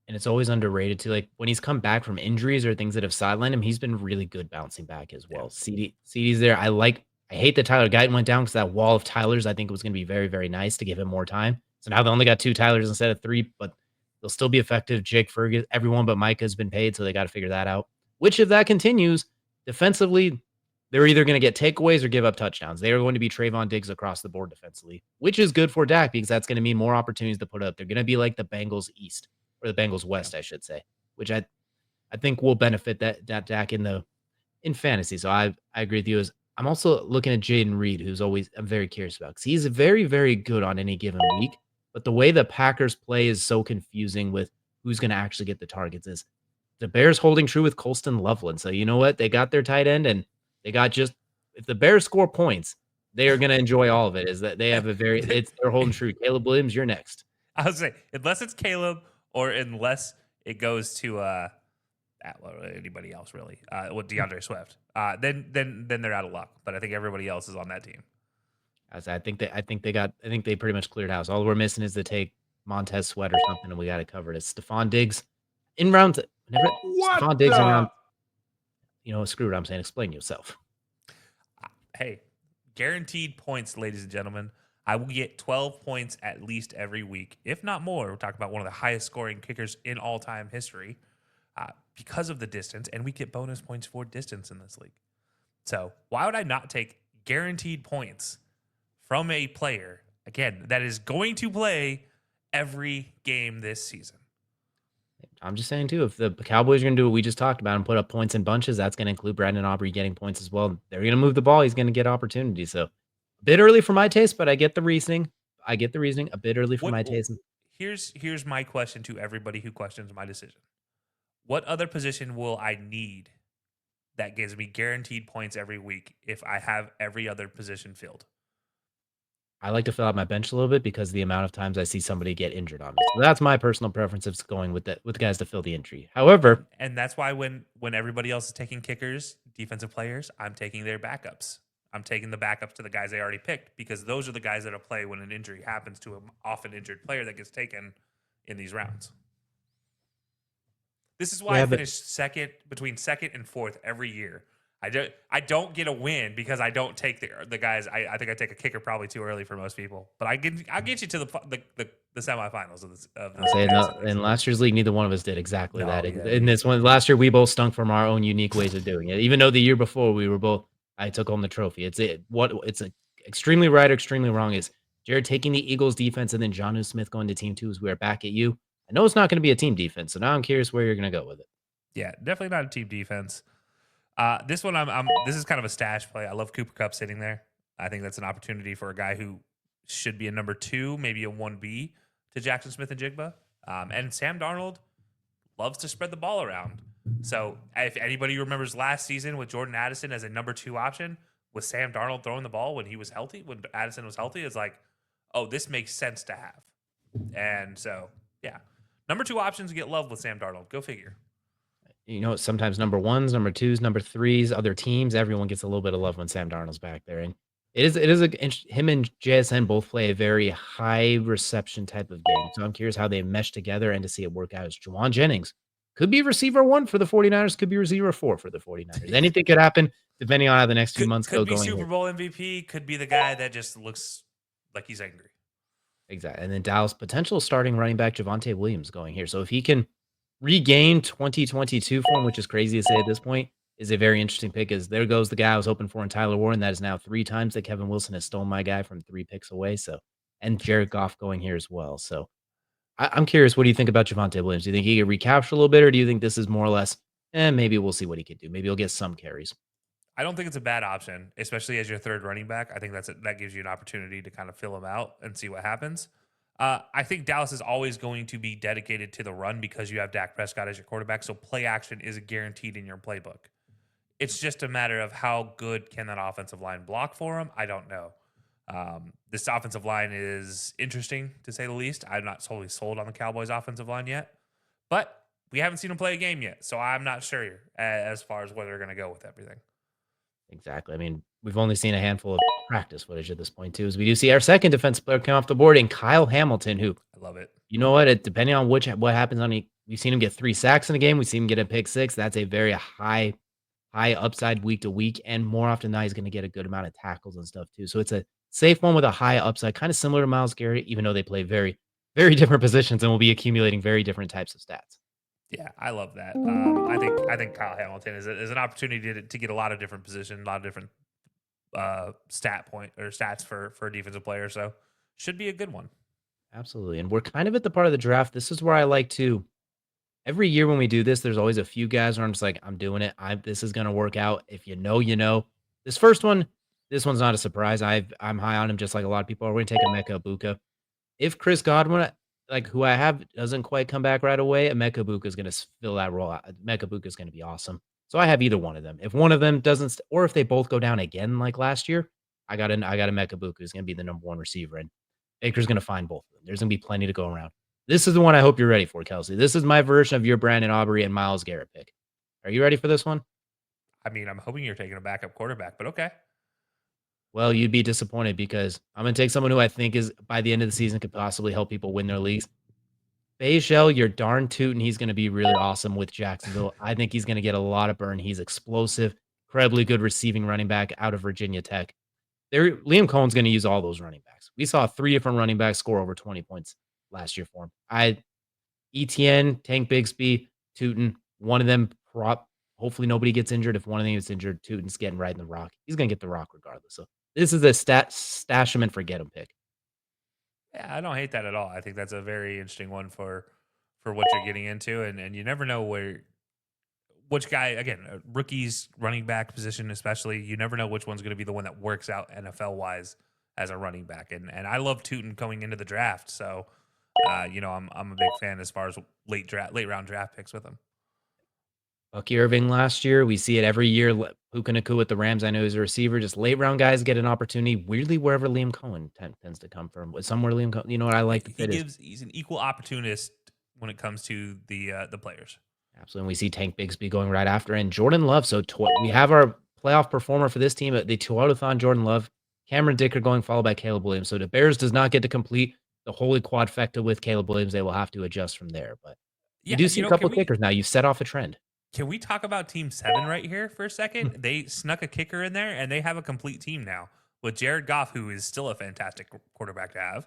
And it's always underrated too. Like when he's come back from injuries or things that have sidelined him, he's been really good bouncing back as Yeah. well. CD's there. I hate that Tyler Guyton went down because that wall of Tylers I think was going to be very, very nice to give him more time. So now they only got 2 Tylers instead of 3, but they'll still be effective. Jake Ferguson, everyone but Micah has been paid, so they got to figure that out. Which, if that continues, defensively, they're either going to get takeaways or give up touchdowns. They are going to be Trayvon Diggs across the board defensively, which is good for Dak because that's going to mean more opportunities to put up. They're going to be like the Bengals East or the Bengals Yeah. West, I should say, which I think will benefit that Dak in fantasy. So I agree with you. As I'm also looking at Jaden Reed, who's always I'm very curious about because he's very, very good on any given week. But the way the Packers play is so confusing with who's going to actually get the targets. Is the Bears holding true with Colston Loveland? So you know what? They got their tight end and they got just if the Bears score points, they are going to enjoy all of it. Is that they have they're holding true. Caleb Williams, you're next. I would say unless it's Caleb or unless it goes to anybody else really with DeAndre Swift, then they're out of luck. But I think everybody else is on that team. I think they pretty much cleared house. All we're missing is to take Montez Sweat or something, and we got it covered. It's Stephon Diggs in round. Whenever What Stephon Diggs in round, the? screw it. I'm saying explain yourself. Hey, guaranteed points, ladies and gentlemen. I will get 12 points at least every week, if not more. We're talking about one of the highest scoring kickers in all time history because of the distance, and we get bonus points for distance in this league. So why would I not take guaranteed points from a player, again, that is going to play every game this season? I'm just saying too, if the Cowboys are going to do what we just talked about and put up points in bunches, that's going to include Brandon Aubrey getting points as well. They're going to move the ball. He's going to get opportunities. So a bit early for my taste, but I get the reasoning. A bit early for What my taste. here's my question to everybody who questions my decision. What other position will I need that gives me guaranteed points every week if I have every other position filled? I like to fill out my bench a little bit because the amount of times I see somebody get injured on me. So that's my personal preference of going with the guys to fill the injury. However, And that's why when everybody else is taking kickers, defensive players, I'm taking their backups. I'm taking the backups to the guys they already picked because those are the guys that'll play when an injury happens to an often injured player that gets taken in these rounds. This is why yeah, I but finish between second and fourth every year. I don't get a win because I don't take the guys. I think I take a kicker probably too early for most people, but I'll get you to the semifinals of this. I'll say in last year's league, neither one of us did exactly that. Yeah, In this one, last year, we both stunk from our own unique ways of doing it. Even though the year before we were both, I took home the trophy. It's extremely right or extremely wrong is Jared taking the Eagles defense and then Jonnu Smith going to team 2 as we are back at you. I know it's not going to be a team defense, so now I'm curious where you're going to go with it. Yeah, definitely not a team defense. This one, this is kind of a stash play. I love Cooper Kupp sitting there. I think that's an opportunity for a guy who should be a number 2, maybe a 1B to Jackson Smith and Jigba. And Sam Darnold loves to spread the ball around. So if anybody remembers last season with Jordan Addison as a number 2 option, with Sam Darnold throwing the ball when he was healthy, when Addison was healthy, it's like, oh, this makes sense to have. And so, yeah. Number 2 options get love with Sam Darnold. Go figure. Sometimes number ones, number twos, number threes, other teams, everyone gets a little bit of love when Sam Darnold's back there. And him and JSN both play a very high reception type of game. So I'm curious how they mesh together and to see it work out. As Juwan Jennings could be receiver 1 for the 49ers, could be receiver 4 for the 49ers. Anything could happen depending on how the next few months Could go be going Super here. Bowl MVP, could be the guy that just looks like he's angry. Exactly. And then Dallas potential starting running back Javonte Williams going here. So if he can regain 2022 form, which is crazy to say at this point, is a very interesting pick. As there goes the guy I was hoping for in Tyler Warren. That is now 3 times that Kevin Wilson has stolen my guy from 3 picks away. So, and Jared Goff going here as well. So I'm curious, what do you think about Javonte Williams? Do you think he can recapture a little bit, or do you think this is more or less, maybe we'll see what he can do. Maybe he'll get some carries. I don't think it's a bad option, especially as your third running back. I think that gives you an opportunity to kind of fill him out and see what happens. I think Dallas is always going to be dedicated to the run because you have Dak Prescott as your quarterback. So play action is guaranteed in your playbook. It's just a matter of how good can that offensive line block for him. I don't know. This offensive line is interesting to say the least. I'm not totally sold on the Cowboys' offensive line yet, but we haven't seen them play a game yet, so I'm not sure as far as where they're going to go with everything. Exactly. I mean, we've only seen a handful of practice footage at this point, too, as we do see our second defensive player come off the board in Kyle Hamilton, who, I love it. you know what? Depending on what happens we've seen him get 3 sacks in a game. We've seen him get a pick 6. That's a very high upside week to week. And more often than not, he's going to get a good amount of tackles and stuff, too. So it's a safe one with a high upside, kind of similar to Myles Garrett, even though they play very, very different positions and will be accumulating very different types of stats. Yeah, I love that. I think Kyle Hamilton is an opportunity to get a lot of different positions, a lot of different stats for a defensive player. So should be a good one. Absolutely. And we're kind of at the part of the draft. This is where I like to every year when we do this, there's always a few guys where I'm just like, I'm doing it. This is gonna work out. If you know, you know. This first one, this one's not a surprise. I'm high on him just like a lot of people are. We're gonna take Emeka Ibuka. If Chris Godwin, like who I have, doesn't quite come back right away, Emeka Ibuka is gonna fill that role out. Emeka Ibuka is gonna be awesome. So I have either one of them. If one of them doesn't, or if they both go down again like last year, I got Emeka Ibuka who's gonna be the number 1 receiver, and Baker's gonna find both of them. There's gonna be plenty to go around. This is the one I hope you're ready for, Kelcey. This is my version of your Brandon Aubrey and Myles Garrett pick. Are you ready for this one? I mean, I'm hoping you're taking a backup quarterback, but okay. Well, you'd be disappointed because I'm going to take someone who I think is by the end of the season could possibly help people win their leagues. Bajell, you're darn tootin'. He's going to be really awesome with Jacksonville. I think he's going to get a lot of burn. He's explosive, incredibly good receiving running back out of Virginia Tech. Liam Cohen's going to use all those running backs. We saw 3 different running backs score over 20 points last year for him. ETN, Tank Bigsby, Tootin, one of them hopefully nobody gets injured. If one of them gets injured, Tootin's getting right in the rock. He's gonna get the rock regardless. So this is a stash him and forget him pick. Yeah, I don't hate that at all. I think that's a very interesting one for what you're getting into, and you never know which guy, again, rookies, running back position especially, you never know which one's going to be the one that works out NFL wise as a running back. And I love Tootin going into the draft, so I'm a big fan as far as late round draft picks with him. Bucky Irving last year, we see it every year. Puka Nacua with the Rams, I know he's a receiver. Just late round guys get an opportunity. Weirdly, wherever Liam Cohen tends to come from, somewhere Liam Cohen. You know what I like? He's an equal opportunist when it comes to the players. Absolutely. And we see Tank Bigsby going right after, and Jordan Love. So we have our playoff performer for this team, the Toyotathon Jordan Love, Cameron Dicker going followed by Caleb Williams. So the Bears does not get to complete the holy quadfecta with Caleb Williams. They will have to adjust from there. But you do see a couple of kickers now. You've set off a trend. Can we talk about Team 7 right here for a second? They snuck a kicker in there, and they have a complete team now with Jared Goff, who is still a fantastic quarterback to have.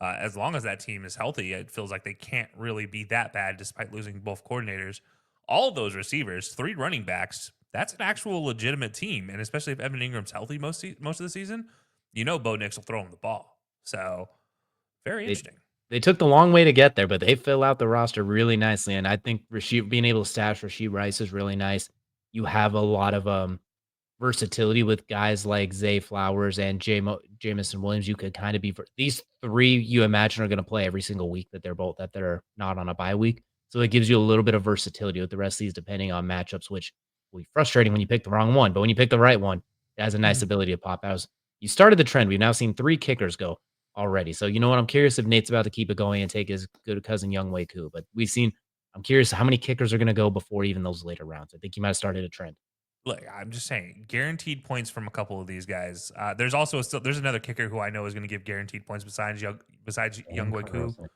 As long as that team is healthy, it feels like they can't really be that bad despite losing both coordinators. All of those receivers, 3 running backs, that's an actual legitimate team. And especially if Evan Ingram's healthy most of the season, Bo Nix will throw him the ball. So very interesting. They took the long way to get there, but they fill out the roster really nicely. And I think being able to stash Rashee Rice is really nice. You have a lot of versatility with guys like Zay Flowers and Jamison Williams. You could kind of be these 3 you imagine are going to play every single week that they're not on a bye week. So it gives you a little bit of versatility with the rest of these, depending on matchups, which will be frustrating when you pick the wrong one. But when you pick the right one, it has a nice ability to pop out. You started the trend. We've now seen 3 kickers go already. So you know what? I'm curious if Nate's about to keep it going and take his good cousin Young Wei Koo. But we've seen. I'm curious how many kickers are going to go before even those later rounds. I think he might have started a trend. Look, I'm just saying, guaranteed points from a couple of these guys. There's also there's another kicker who I know is going to give guaranteed points besides Young Dan Ku. Carlson.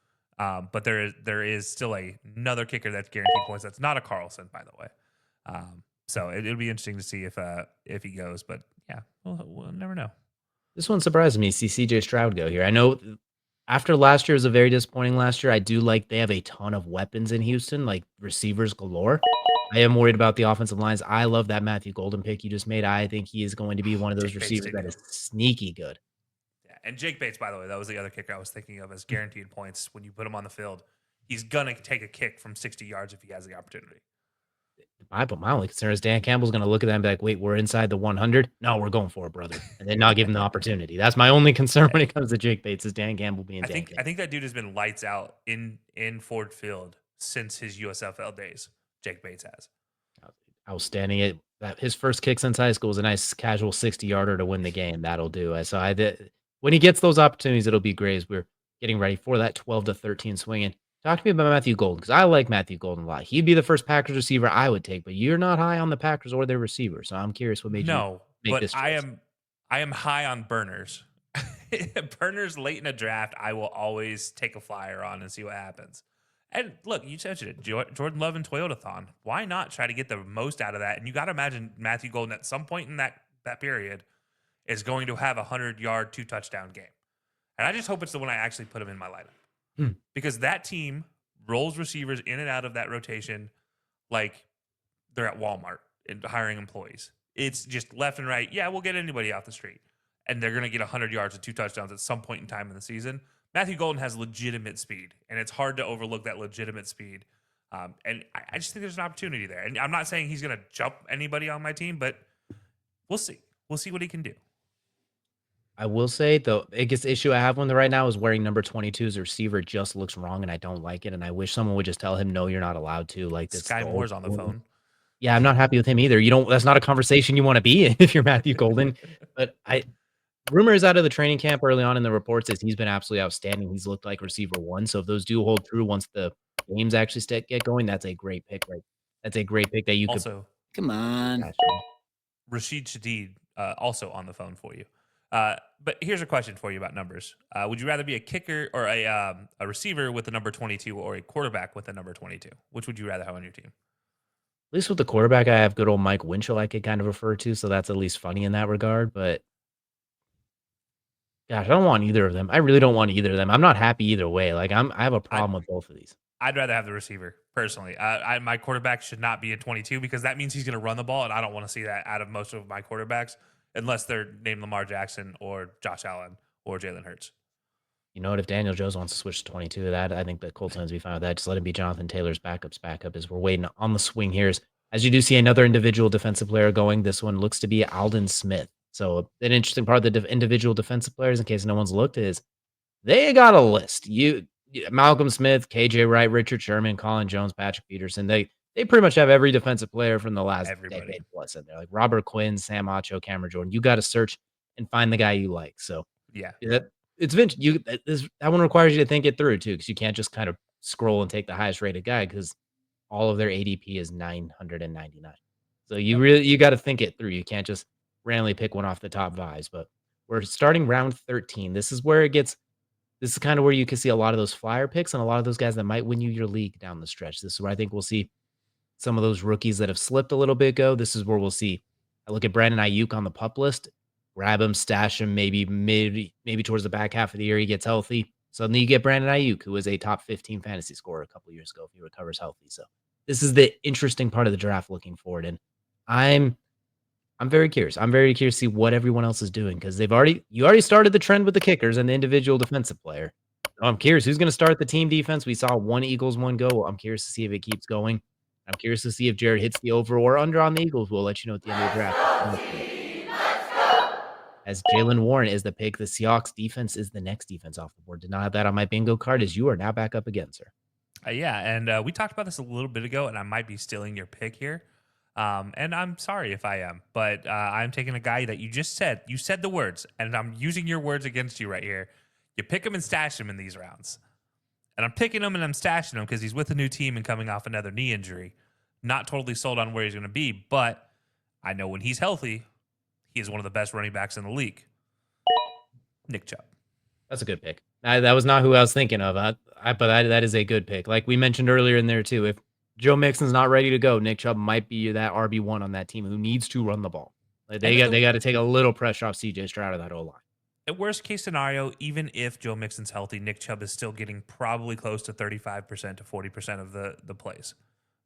But there is still another kicker that's guaranteed points. That's not a Carlson, by the way. So it'll be interesting to see if he goes. But yeah, we'll never know. This one surprised me. See CJ Stroud go here. I know after last year was a very disappointing last year. I do like they have a ton of weapons in Houston, like receivers galore. I am worried about the offensive lines. I love that Matthew Golden pick you just made. I think he is going to be one of those Jake Bates receivers did that go. is sneaky good. Yeah, and Jake Bates, by the way, that was the other kicker I was thinking of as guaranteed points when you put him on the field. He's gonna take a kick from 60 yards if he has the opportunity. My only concern is Dan Campbell's going to look at them and be like, wait, we're inside the 100. No, we're going for it, brother. And then not give him the opportunity. That's my only concern when it comes to Jake Bates is Dan Campbell being I Dan think I Campbell. think that dude has been lights out in Ford Field since his USFL days. Jake Bates has. Outstanding. His first kick since high school was a nice casual 60-yarder to win the game. That'll do. So I did when he gets those opportunities, it'll be great as we're getting ready for that 12-13 swinging. Talk to me about Matthew Golden because I like Matthew Golden a lot. He'd be the first Packers receiver I would take, but you're not high on the Packers or their receiver. So I'm curious what made you No, make but this I choice. am high on burners. Burners late in a draft, I will always take a flyer on and see what happens. And look, you mentioned it, Jordan Love and Toyotathon. Why not try to get the most out of that? And you got to imagine Matthew Golden at some point in that period is going to have a 100-yard, 2-touchdown game. And I just hope it's the one I actually put him in my lineup because that team rolls receivers in and out of that rotation like they're at Walmart and hiring employees. It's just left and right. Yeah, we'll get anybody off the street. And they're going to get 100 yards and 2 touchdowns at some point in time in the season. Matthew Golden has legitimate speed, and it's hard to overlook that legitimate speed. And I just think there's an opportunity there. And I'm not saying he's going to jump anybody on my team, but we'll see. We'll see what he can do. I will say the biggest issue I have with him right now is wearing number 22 as a receiver just looks wrong, and I don't like it. And I wish someone would just tell him, no, you're not allowed to. Like this Sky the old Moore's on the school. phone. Yeah, I'm not happy with him either. You don't that's not a conversation you wanna be in if you're Matthew Golden, but rumors out of the training camp early on in the reports is he's been absolutely outstanding. He's looked like receiver 1, so if those do hold true once the games actually get going, that's a great pick, right? That's a great pick that you could Also, Come on. attach to him. Rashid Shadeed also on the phone for you. But here's a question for you about numbers. Would you rather be a kicker or a receiver with the number 22 or a quarterback with the number 22? Which would you rather have on your team? At least with the quarterback, I have good old Mike Winchell I could kind of refer to, so that's at least funny in that regard, but gosh, I don't want either of them. I really don't want either of them. I'm not happy either way. Like, I have a I'd, problem with both of these. I'd rather have the receiver personally. My quarterback should not be a 22 because that means he's going to run the ball, and I don't want to see that out of most of my quarterbacks unless they're named Lamar Jackson or Josh Allen or Jalen Hurts. You know what? If Daniel Jones wants to switch to 22, that I think the Colts fans will be fine with that. Just let him be Jonathan Taylor's backup as we're waiting on the swing here. As you do see another individual defensive player going, this one looks to be Aldon Smith. So an interesting part of the individual defensive players, in case no one's looked, is they got a list. Malcolm Smith, KJ Wright, Richard Sherman, Colin Jones, Patrick Peterson. They pretty much have every defensive player from the last Everybody. decade plus in there. Like Robert Quinn, Sam Acho, Cameron Jordan. You got to search and find the guy you like. So Yeah. it's vintage. That one requires you to think it through too, because you can't just kind of scroll and take the highest rated guy because all of their ADP is 999. So you got to think it through. You can't just randomly pick one off the top vibes. But we're starting round 13. This is where it gets. This is kind of where you can see a lot of those flyer picks and a lot of those guys that might win you your league down the stretch. This is where I think we'll see some of those rookies that have slipped a little bit go. This is where we'll see. I look at Brandon Ayuk on the pup list, grab him, stash him, maybe towards the back half of the year he gets healthy. Suddenly you get Brandon Ayuk, who was a top 15 fantasy scorer a couple years ago if he recovers healthy. So this is the interesting part of the draft looking forward. And I'm very curious. I'm very curious to see what everyone else is doing because you already started the trend with the kickers and the individual defensive player. So I'm curious who's going to start the team defense. We saw one Eagles, one go. I'm curious to see if it keeps going. I'm curious to see if Jared hits the over or under on the Eagles. We'll let you know at the end of the draft. As Jalen Warren is the pick, the Seahawks defense is the next defense off the board. Did not have that on my bingo card as you are now back up again, sir. Yeah, and we talked about this a little bit ago, and I might be stealing your pick here. And I'm sorry if I am, but I'm taking a guy that you just said. You said the words, and I'm using your words against you right here. You pick him and stash him in these rounds. And I'm picking him and I'm stashing him because he's with a new team and coming off another knee injury. Not totally sold on where he's going to be, but I know when he's healthy, he is one of the best running backs in the league. Nick Chubb. That's a good pick. That was not who I was thinking of. But that is a good pick. Like we mentioned earlier in there too, if Joe Mixon's not ready to go, Nick Chubb might be that RB1 on that team who needs to run the ball. Like they got to take a little pressure off CJ Stroud of that O line. At worst case scenario, even if Joe Mixon's healthy, Nick Chubb is still getting probably close to 35% to 40% of the plays.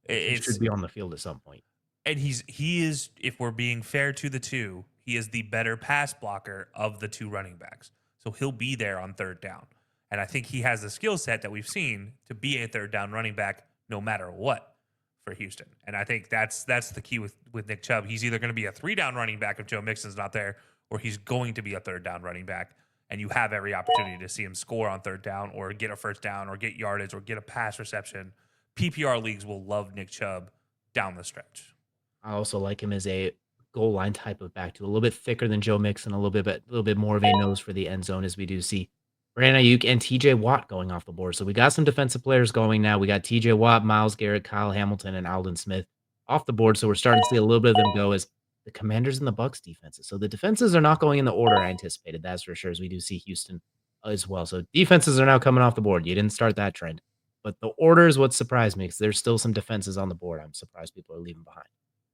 He should be on the field at some point. And he is, if we're being fair to the two, he is the better pass blocker of the two running backs. So he'll be there on third down. And I think he has the skill set that we've seen to be a third down running back no matter what for Houston. And I think that's the key with Nick Chubb. He's either going to be a 3-down running back if Joe Mixon's not there, or he's going to be a third down running back. And you have every opportunity to see him score on third down or get a first down or get yardage or get a pass reception. PPR leagues will love Nick Chubb down the stretch. I also like him as a goal line type of back, too. A little bit thicker than Joe Mixon, a little bit more of a nose for the end zone, as we do see Brandon Ayuk and TJ Watt going off the board. So we got some defensive players going now. We got TJ Watt, Myles Garrett, Kyle Hamilton, and Aldon Smith off the board. So we're starting to see a little bit of them go as the Commanders and the Bucks defenses. So the defenses are not going in the order I anticipated. That's for sure, as we do see Houston as well. So defenses are now coming off the board. You didn't start that trend. But the order is what surprised me because there's still some defenses on the board I'm surprised people are leaving behind.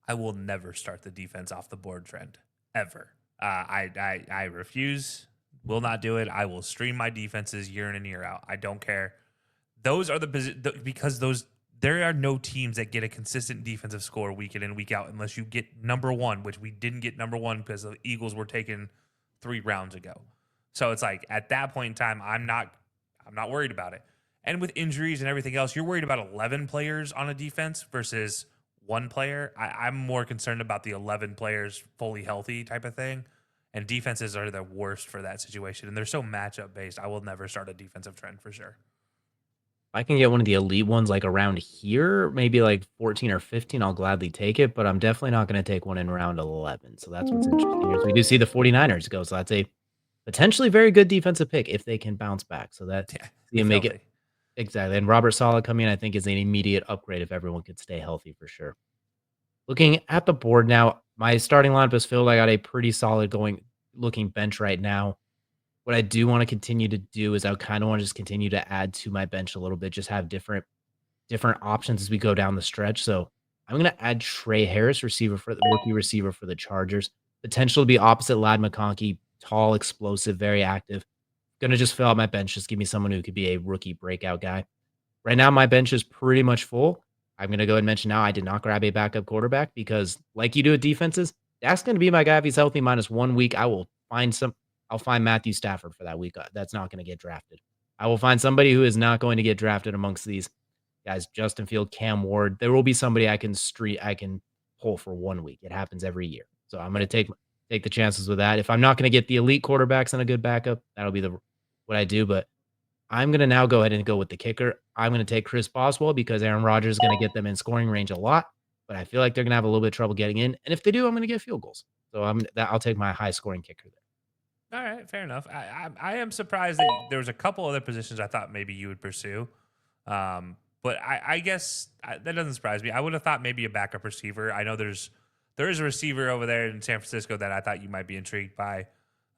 I will never start the defense off the board trend ever. I refuse. Will not do it. I will stream my defenses year in and year out. I don't care. Those are because there are no teams that get a consistent defensive score week in and week out unless you get number one, which we didn't get number one because the Eagles were taken 3 rounds ago. So it's like at that point in time, I'm not worried about it. And with injuries and everything else, you're worried about 11 players on a defense versus 1 player. I'm more concerned about the 11 players fully healthy type of thing. And defenses are the worst for that situation. And they're so matchup based. I will never start a defensive trend for sure. I can get one of the elite ones like around here, maybe like 14 or 15, I'll gladly take it, but I'm definitely not going to take one in round 11. So that's what's interesting here. We do see the 49ers go. So that's a potentially very good defensive pick if they can bounce back. So that you make it exactly. And Robert Saleh coming in, I think, is an immediate upgrade if everyone could stay healthy for sure. Looking at the board now, my starting lineup is filled. I got a pretty solid looking bench right now. What I do want to continue to do is I kind of want to just continue to add to my bench a little bit, just have different options as we go down the stretch. So I'm going to add Trey Harris, rookie receiver for the Chargers. Potential to be opposite Ladd McConkey, tall, explosive, very active. Going to just fill out my bench. Just give me someone who could be a rookie breakout guy. Right now, my bench is pretty much full. I'm going to go ahead and mention now I did not grab a backup quarterback because, like you do with defenses, that's going to be my guy if he's healthy minus 1 week. I'll find Matthew Stafford for that week. That's not going to get drafted. I will find somebody who is not going to get drafted amongst these guys. Justin Field, Cam Ward. There will be somebody I can pull for 1 week. It happens every year. So I'm going to take the chances with that. If I'm not going to get the elite quarterbacks and a good backup, that'll be what I do. But I'm going to now go ahead and go with the kicker. I'm going to take Chris Boswell because Aaron Rodgers is going to get them in scoring range a lot, but I feel like they're going to have a little bit of trouble getting in. And if they do, I'm going to get field goals. So I'll take my high scoring kicker there. All right, fair enough. I am surprised that there was a couple other positions I thought maybe you would pursue. But I guess that doesn't surprise me. I would have thought maybe a backup receiver. I know there is a receiver over there in San Francisco that I thought you might be intrigued by,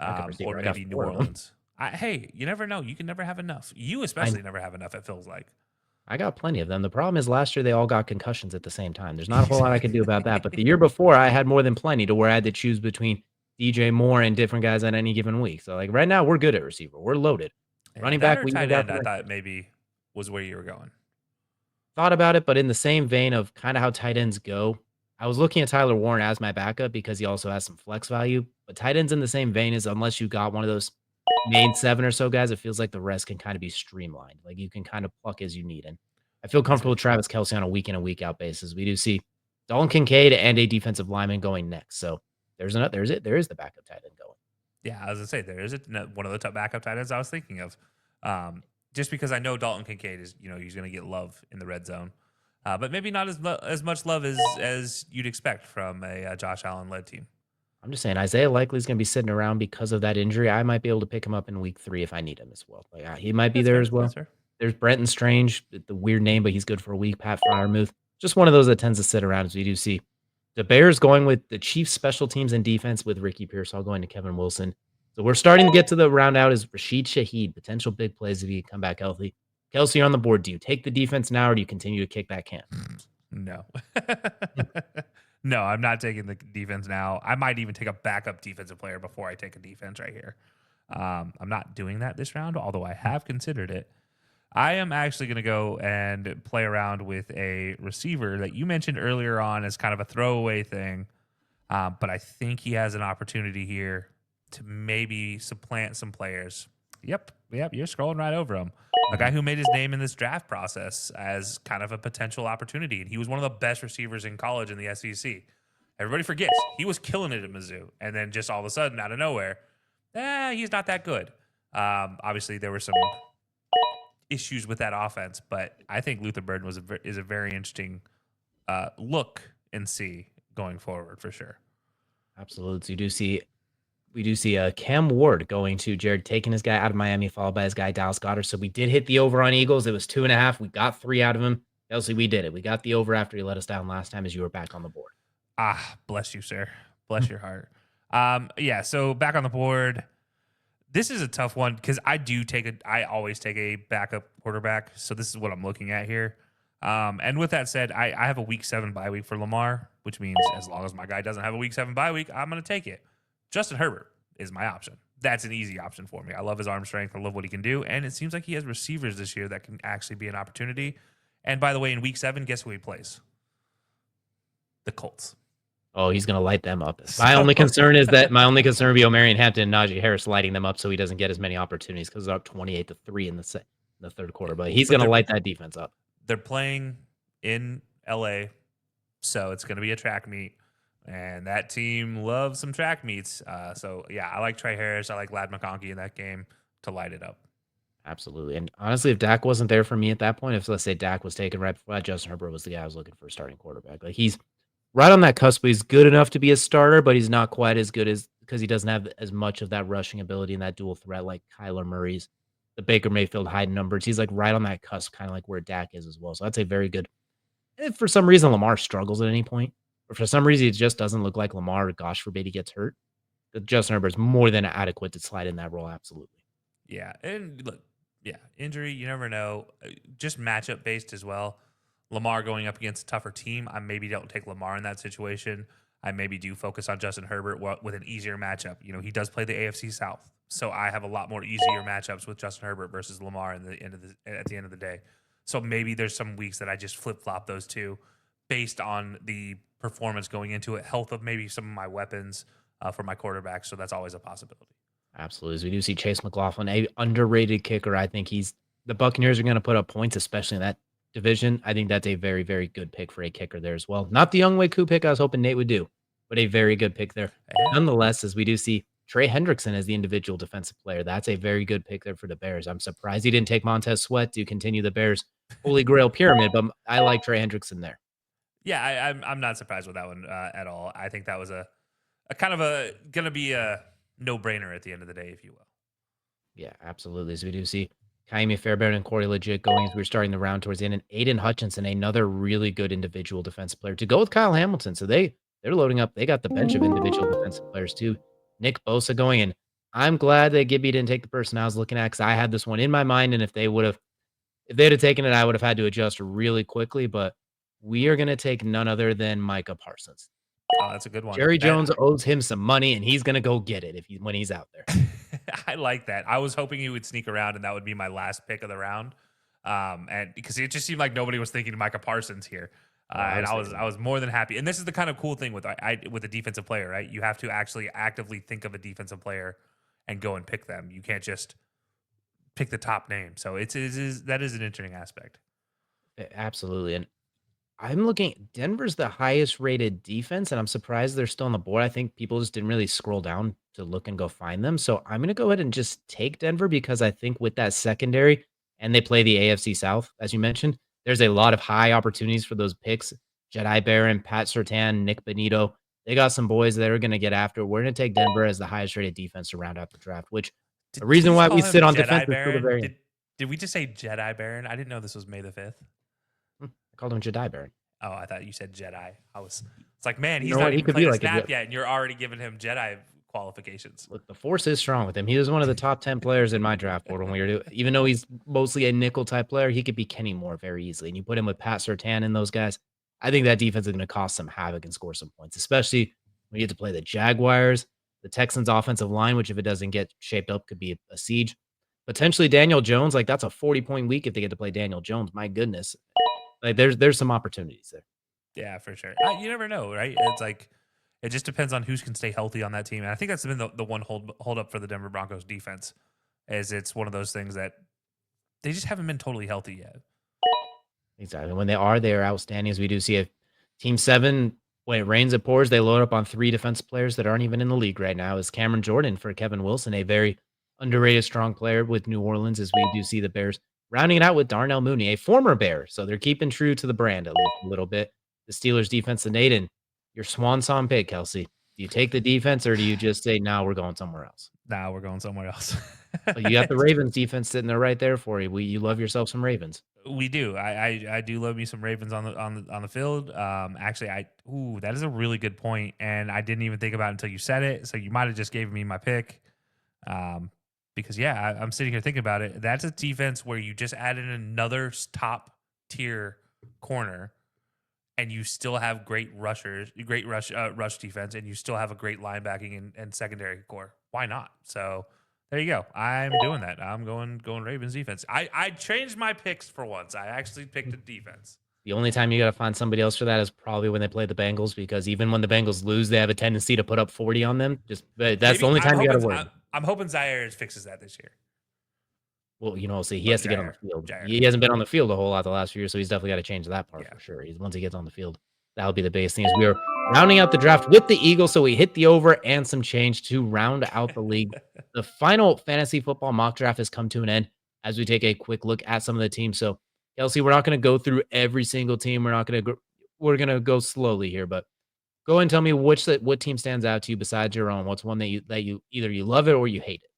or maybe New Orleans. Hey, you never know. You can never have enough. You especially never have enough, it feels like. I got plenty of them. The problem is last year they all got concussions at the same time. There's not a whole lot I can do about that. But the year before, I had more than plenty to where I had to choose between DJ Moore and different guys on any given week. So like right now, we're good at receiver. We're loaded. Running back, we tight end. I thought maybe was where you were going. Thought about it, but in the same vein of kind of how tight ends go, I was looking at Tyler Warren as my backup because he also has some flex value. But tight ends in the same vein is unless you got one of those main 7 or so guys, it feels like the rest can kind of be streamlined. Like you can kind of pluck as you need. And I feel comfortable with Travis Kelce on a week in and week out basis. We do see Dalton Kincaid and a defensive lineman going next. So there is the backup tight end going. Yeah, I was gonna say there is one of the top backup tight ends I was thinking of. Just because I know Dalton Kincaid is, he's gonna get love in the red zone. But maybe not as much love as you'd expect from a Josh Allen led team. I'm just saying Isaiah Likely is gonna be sitting around because of that injury. I might be able to pick him up in week 3 if I need him as well. Like, he might be That's there fair. as That's well. fair. There's Brenton Strange, the weird name, but he's good for a week. Pat Freiermuth, just one of those that tends to sit around as we do see. The Bears going with the Chiefs special teams and defense with Ricky Pearsall going to Kevin Wilson. So we're starting to get to the round out is Rashid Shaheed, potential big plays if he can come back healthy. Kelsey, you're on the board. Do you take the defense now or do you continue to kick that can? No. No, I'm not taking the defense now. I might even take a backup defensive player before I take a defense right here. I'm not doing that this round, although I have considered it. I am actually going to go and play around with a receiver that you mentioned earlier on as kind of a throwaway thing. But I think he has an opportunity here to maybe supplant some players. Yep, you're scrolling right over him. A guy who made his name in this draft process as kind of a potential opportunity. And he was one of the best receivers in college in the SEC. Everybody forgets he was killing it at Mizzou. And then just all of a sudden, out of nowhere, he's not that good. Obviously, there were some issues with that offense, but I think Luther Burden is a very interesting look and see going forward for sure. Absolutely. So we do see Cam Ward going to Jared, taking his guy out of Miami, followed by his guy Dallas Goddard. So we did hit the over on Eagles. It was 2.5. We got 3 out of him. Kelsey, we did it. We got the over after he let us down last time as you were back on the board. Bless you, sir. Bless your heart. Yeah, so back on the board. This is a tough one because I always take a backup quarterback. So this is what I'm looking at here. And with that said, I have a week 7 bye week for Lamar, which means as long as my guy doesn't have a week 7 bye week, I'm going to take it. Justin Herbert is my option. That's an easy option for me. I love his arm strength. I love what he can do. And it seems like he has receivers this year that can actually be an opportunity. And by the way, in week 7, guess who he plays? The Colts. Oh, he's going to light them up. My only concern would be Omarion Hampton and Najee Harris lighting them up so he doesn't get as many opportunities because they're up 28-3 in the third quarter. But he's going to light that defense up. They're playing in LA, so it's going to be a track meet. And that team loves some track meets. So, yeah, I like Trey Harris. I like Lad McConkey in that game to light it up. Absolutely. And honestly, if Dak wasn't there for me at that point, if let's say Dak was taken right before that, Justin Herbert was the guy I was looking for a starting quarterback. Like he's right on that cusp. He's good enough to be a starter, but he's not quite as good as because he doesn't have as much of that rushing ability and that dual threat like Kyler Murray's, the Baker Mayfield high numbers. He's like right on that cusp, kind of like where Dak is as well. So I'd say very good. If for some reason Lamar struggles at any point, or for some reason it just doesn't look like Lamar, or gosh forbid he gets hurt, Justin Herbert's more than adequate to slide in that role. Absolutely. Yeah. And look, yeah, injury, you never know. Just matchup based as well. Lamar going up against a tougher team, I maybe don't take Lamar in that situation. I maybe do focus on Justin Herbert with an easier matchup. You know, he does play the AFC South, so I have a lot more easier matchups with Justin Herbert versus Lamar at the end of the day. So maybe there's some weeks that I just flip flop those two based on the performance going into it, health of maybe some of my weapons for my quarterback. So that's always a possibility. Absolutely. As we do see Chase McLaughlin, a underrated kicker. I think the Buccaneers are going to put up points, especially in that division. I think that's a very, very good pick for a kicker there as well. Not the Younghoe Koo pick I was hoping Nate would do, but a very good pick there. Yeah. Nonetheless, as we do see Trey Hendrickson as the individual defensive player, that's a very good pick there for the Bears. I'm surprised he didn't take Montez Sweat to continue the Bears' Holy Grail pyramid, but I like Trey Hendrickson there. Yeah, I'm not surprised with that one at all. I think that was a kind of going to be a no-brainer at the end of the day, if you will. Yeah, absolutely. So we do see Kaimi Fairbairn and Corey Legit going as we're starting the round towards the end. And Aiden Hutchinson, another really good individual defensive player to go with Kyle Hamilton. So they're loading up. They got the bench of individual defensive players too. Nick Bosa going in. I'm glad that Gibby didn't take the person I was looking at because I had this one in my mind. And if they'd have taken it, I would have had to adjust really quickly. But we are going to take none other than Micah Parsons. Oh, that's a good one. Jerry Jones owes him some money, and he's going to go get it when he's out there. I like that. I was hoping he would sneak around, and that would be my last pick of the round. And because it just seemed like nobody was thinking Micah Parsons here, and I was more than happy. And this is the kind of cool thing with a defensive player, right? You have to actually actively think of a defensive player and go and pick them. You can't just pick the top name. So that is an interesting aspect. Absolutely, and I'm looking. Denver's the highest rated defense, and I'm surprised they're still on the board. I think people just didn't really scroll down to look and go find them. So I'm going to go ahead and just take Denver because I think with that secondary, and they play the AFC South, as you mentioned, there's a lot of high opportunities for those picks. Jedi Barron, Pat Surtain, Nick Benito. They got some boys that are going to get after it. We're going to take Denver as the highest rated defense to round out the draft, which the Did reason you why call we him sit on defense Jedi is till the Baron? very end. Did we just say Jedi Baron? I didn't know this was May the 5th. I called him Jedi Baron. Oh, I thought you said Jedi. It's like, man, You he's know not what? He even could be played a like a snap Jedi. yet, and you're already giving him Jedi qualifications. Look, the force is strong with him. He was one of the top 10 players in my draft board when we were doing, even though he's mostly a nickel type player, he could be Kenny Moore very easily. And you put him with Pat Surtain and those guys, I think that defense is going to cause some havoc and score some points, especially when you get to play the Jaguars, the Texans offensive line, which if it doesn't get shaped up could be a siege. Potentially Daniel Jones, like that's a 40-point week if they get to play Daniel Jones. My goodness. Like there's some opportunities there. Yeah, for sure. You never know, right? It's like it just depends on who can stay healthy on that team. And I think that's been the one hold up for the Denver Broncos defense, is it's one of those things that they just haven't been totally healthy yet. Exactly. When they are outstanding, as we do see a team 7, when it rains, it pours. They load up on 3 defensive players that aren't even in the league right now. Is Cameron Jordan for Kevin Wilson, a very underrated strong player with New Orleans, as we do see the Bears rounding it out with Darnell Mooney, a former Bear. So they're keeping true to the brand at least a little bit. The Steelers defense, and Naden, your swan song pick, Kelcey. Do you take the defense or do you just say, no, we're going somewhere else? Now we're going somewhere else. Well, you got the Ravens defense sitting there right there for you. You love yourself some Ravens. We do. I do love me some Ravens on the field. Actually, that is a really good point, and I didn't even think about it until you said it. So you might have just gave me my pick. Because I'm sitting here thinking about it. That's a defense where you just added another top tier corner, and you still have great rush defense, and you still have a great linebacking and secondary core. Why not? So there you go. I'm doing that. I'm going Ravens defense. I changed my picks for once. I actually picked a defense. The only time you got to find somebody else for that is probably when they play the Bengals, because even when the Bengals lose, they have a tendency to put up 40 on them. That's the only time you got to worry. I'm hoping Zaire fixes that this year. Well, see, he has to get on the field. Jair. He hasn't been on the field a whole lot the last few years, so he's definitely got to change that part for sure. Once he gets on the field, that'll be the biggest thing. Is we are rounding out the draft with the Eagles, so we hit the over and some change to round out the league. The final fantasy football mock draft has come to an end as we take a quick look at some of the teams. So, Kelcey, we're not going to go through every single team. We're going to go slowly here, but go and tell me what team stands out to you besides your own. What's one that you either you love it or you hate it?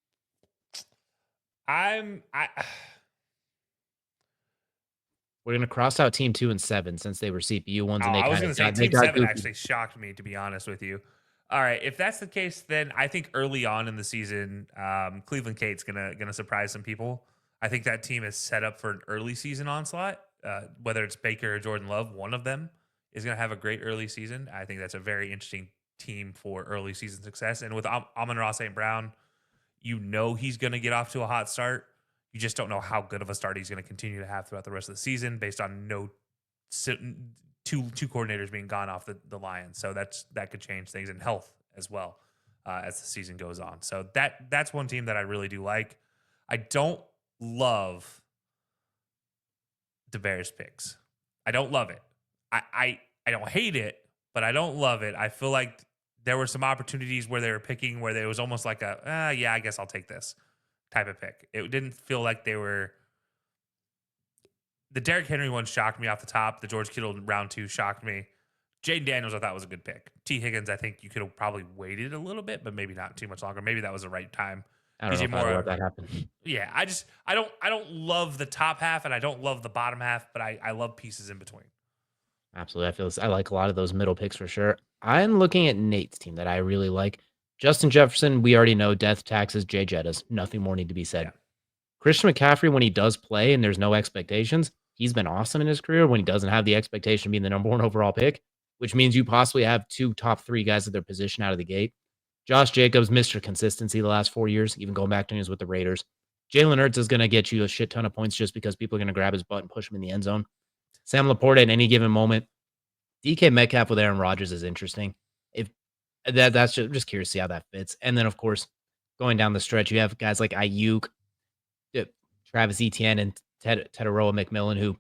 We're gonna cross out team 2 and 7 since they were CPU ones, and I was going to say team 7 actually shocked me, to be honest with you. All right, if that's the case, then I think early on in the season, Cleveland Kate's gonna surprise some people. I think that team is set up for an early season onslaught. Whether it's Baker or Jordan Love, one of them is going to have a great early season. I think that's a very interesting team for early season success. And with Amon-Ra St. Brown, he's going to get off to a hot start. You just don't know how good of a start he's going to continue to have throughout the rest of the season based on two coordinators being gone off the Lions. So that could change things, in health as well as the season goes on. So that's one team that I really do like. I don't love the Bears picks. I don't love it. I don't hate it, but I don't love it. I feel like there were some opportunities where they were picking where it was almost like I guess I'll take this type of pick. It didn't feel like they were. The Derrick Henry one shocked me off the top. The George Kittle round 2 shocked me. Jaden Daniels I thought was a good pick. T. Higgins, I think you could have probably waited a little bit, but maybe not too much longer. Maybe that was the right time. I don't know if I let that happen. Yeah, I don't love the top half and I don't love the bottom half, but I love pieces in between. Absolutely. I like a lot of those middle picks for sure. I'm looking at Nate's team that I really like. Justin Jefferson, we already know, death taxes, Jay Jettas. Nothing more need to be said. Yeah. Christian McCaffrey, when he does play and there's no expectations, he's been awesome in his career when he doesn't have the expectation of being the number 1 overall pick, which means you possibly have 2 top 3 guys at their position out of the gate. Josh Jacobs, Mr. Consistency the last 4 years, even going back to when he was with the Raiders. Jalen Hurts is going to get you a shit ton of points just because people are going to grab his butt and push him in the end zone. Sam Laporta at any given moment. DK Metcalf with Aaron Rodgers is interesting. If that's just curious to see how that fits. And then, of course, going down the stretch, you have guys like Ayuk, Travis Etienne, and Tedoroa McMillan, who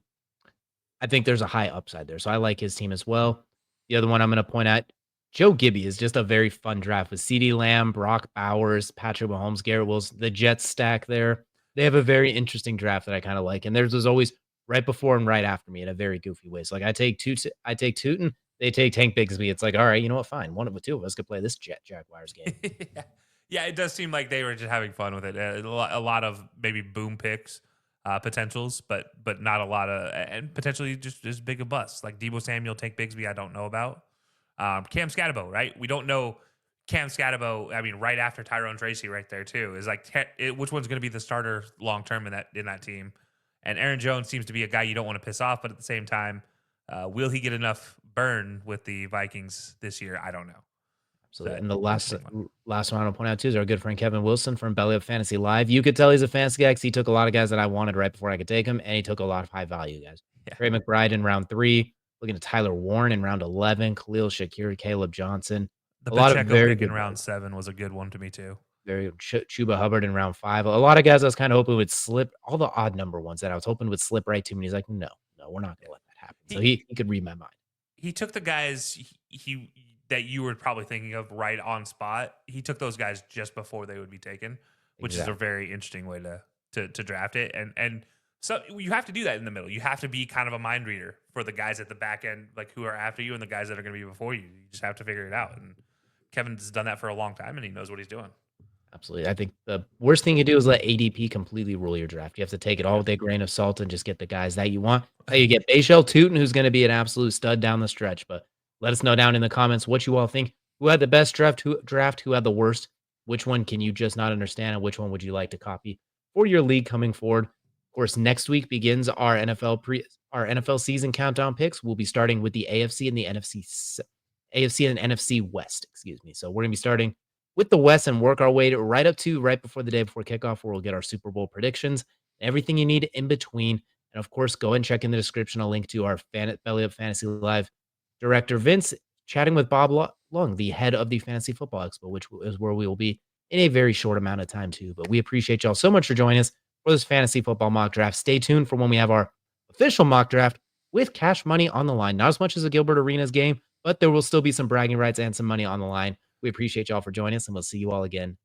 I think there's a high upside there. So I like his team as well. The other one I'm going to point at, Joe Gibby, is just a very fun draft with CeeDee Lamb, Brock Bowers, Patrick Mahomes, Garrett Wilson, the Jets stack there. They have a very interesting draft that I kind of like. And theirs was always right before and right after me in a very goofy way. So like I take Tootin, they take Tank Bigsby. It's like, all right, you know what? Fine. One of the two of us could play this Jaguars game. Yeah. Yeah, it does seem like they were just having fun with it. A lot of maybe boom picks, potentials, but not a lot of, and potentially just as big a bust. Like Debo Samuel, Tank Bigsby, I don't know about. Cam Scatabo, right? We don't know Cam Scatabo. I mean, right after Tyrone Tracy, right there too, is like which one's going to be the starter long term in that team. And Aaron Jones seems to be a guy you don't want to piss off, but at the same time, will he get enough burn with the Vikings this year? I don't know. Absolutely. That And the that's a big one. last one I'll point out too is our good friend Kevin Wilson from Belly Up Fantasy Live. You could tell he's a fantasy guy because he took a lot of guys that I wanted right before I could take him, and he took a lot of high value guys. Yeah. Trey McBride in round 3, looking at Tyler Warren in round 11, Khalil Shakir, Caleb Johnson. The A lot of Pacheco very pick in good round guys. 7 was a good one to me too. Very good. Chuba Hubbard in round 5. A lot of guys I was kind of hoping would slip. All the odd number ones that I was hoping would slip right to me. He's like, no, we're not going to let that happen. So He he could read my mind. he took the guys he that you were probably thinking of right on spot. He took those guys just before they would be taken, which is a Exactly. very interesting way to draft it. And so you have to do that in the middle. You have to be kind of a mind reader for the guys at the back end, like who are after you and the guys that are going to be before you. You just have to figure it out. And Kevin's done that for a long time, and he knows what he's doing. Absolutely. I think the worst thing you do is let ADP completely rule your draft. You have to take it all Yeah. with a grain of salt and just get the guys that you want. You get Bayshell Tootin, who's going to be an absolute stud down the stretch. But let us know down in the comments what you all think. Who had the best who had the worst? Which one can you just not understand? And which one would you like to copy for your league coming forward? Of course, next week begins our NFL season countdown picks. We'll be starting with the AFC and the AFC and NFC West, excuse me. So we're going to be starting with the West and work our way to right before the day before kickoff, where we'll get our Super Bowl predictions, everything you need in between. And of course, go and check in the description a link to our Belly Up Fantasy Live director Vince chatting with Bob Long, the head of the Fantasy Football Expo, which is where we will be in a very short amount of time too. But we appreciate y'all so much for joining us for this fantasy football mock draft. Stay tuned for when we have our official mock draft with cash money on the line. Not as much as a Gilbert Arenas game, but there will still be some bragging rights and some money on the line. We appreciate y'all for joining us, and we'll see you all again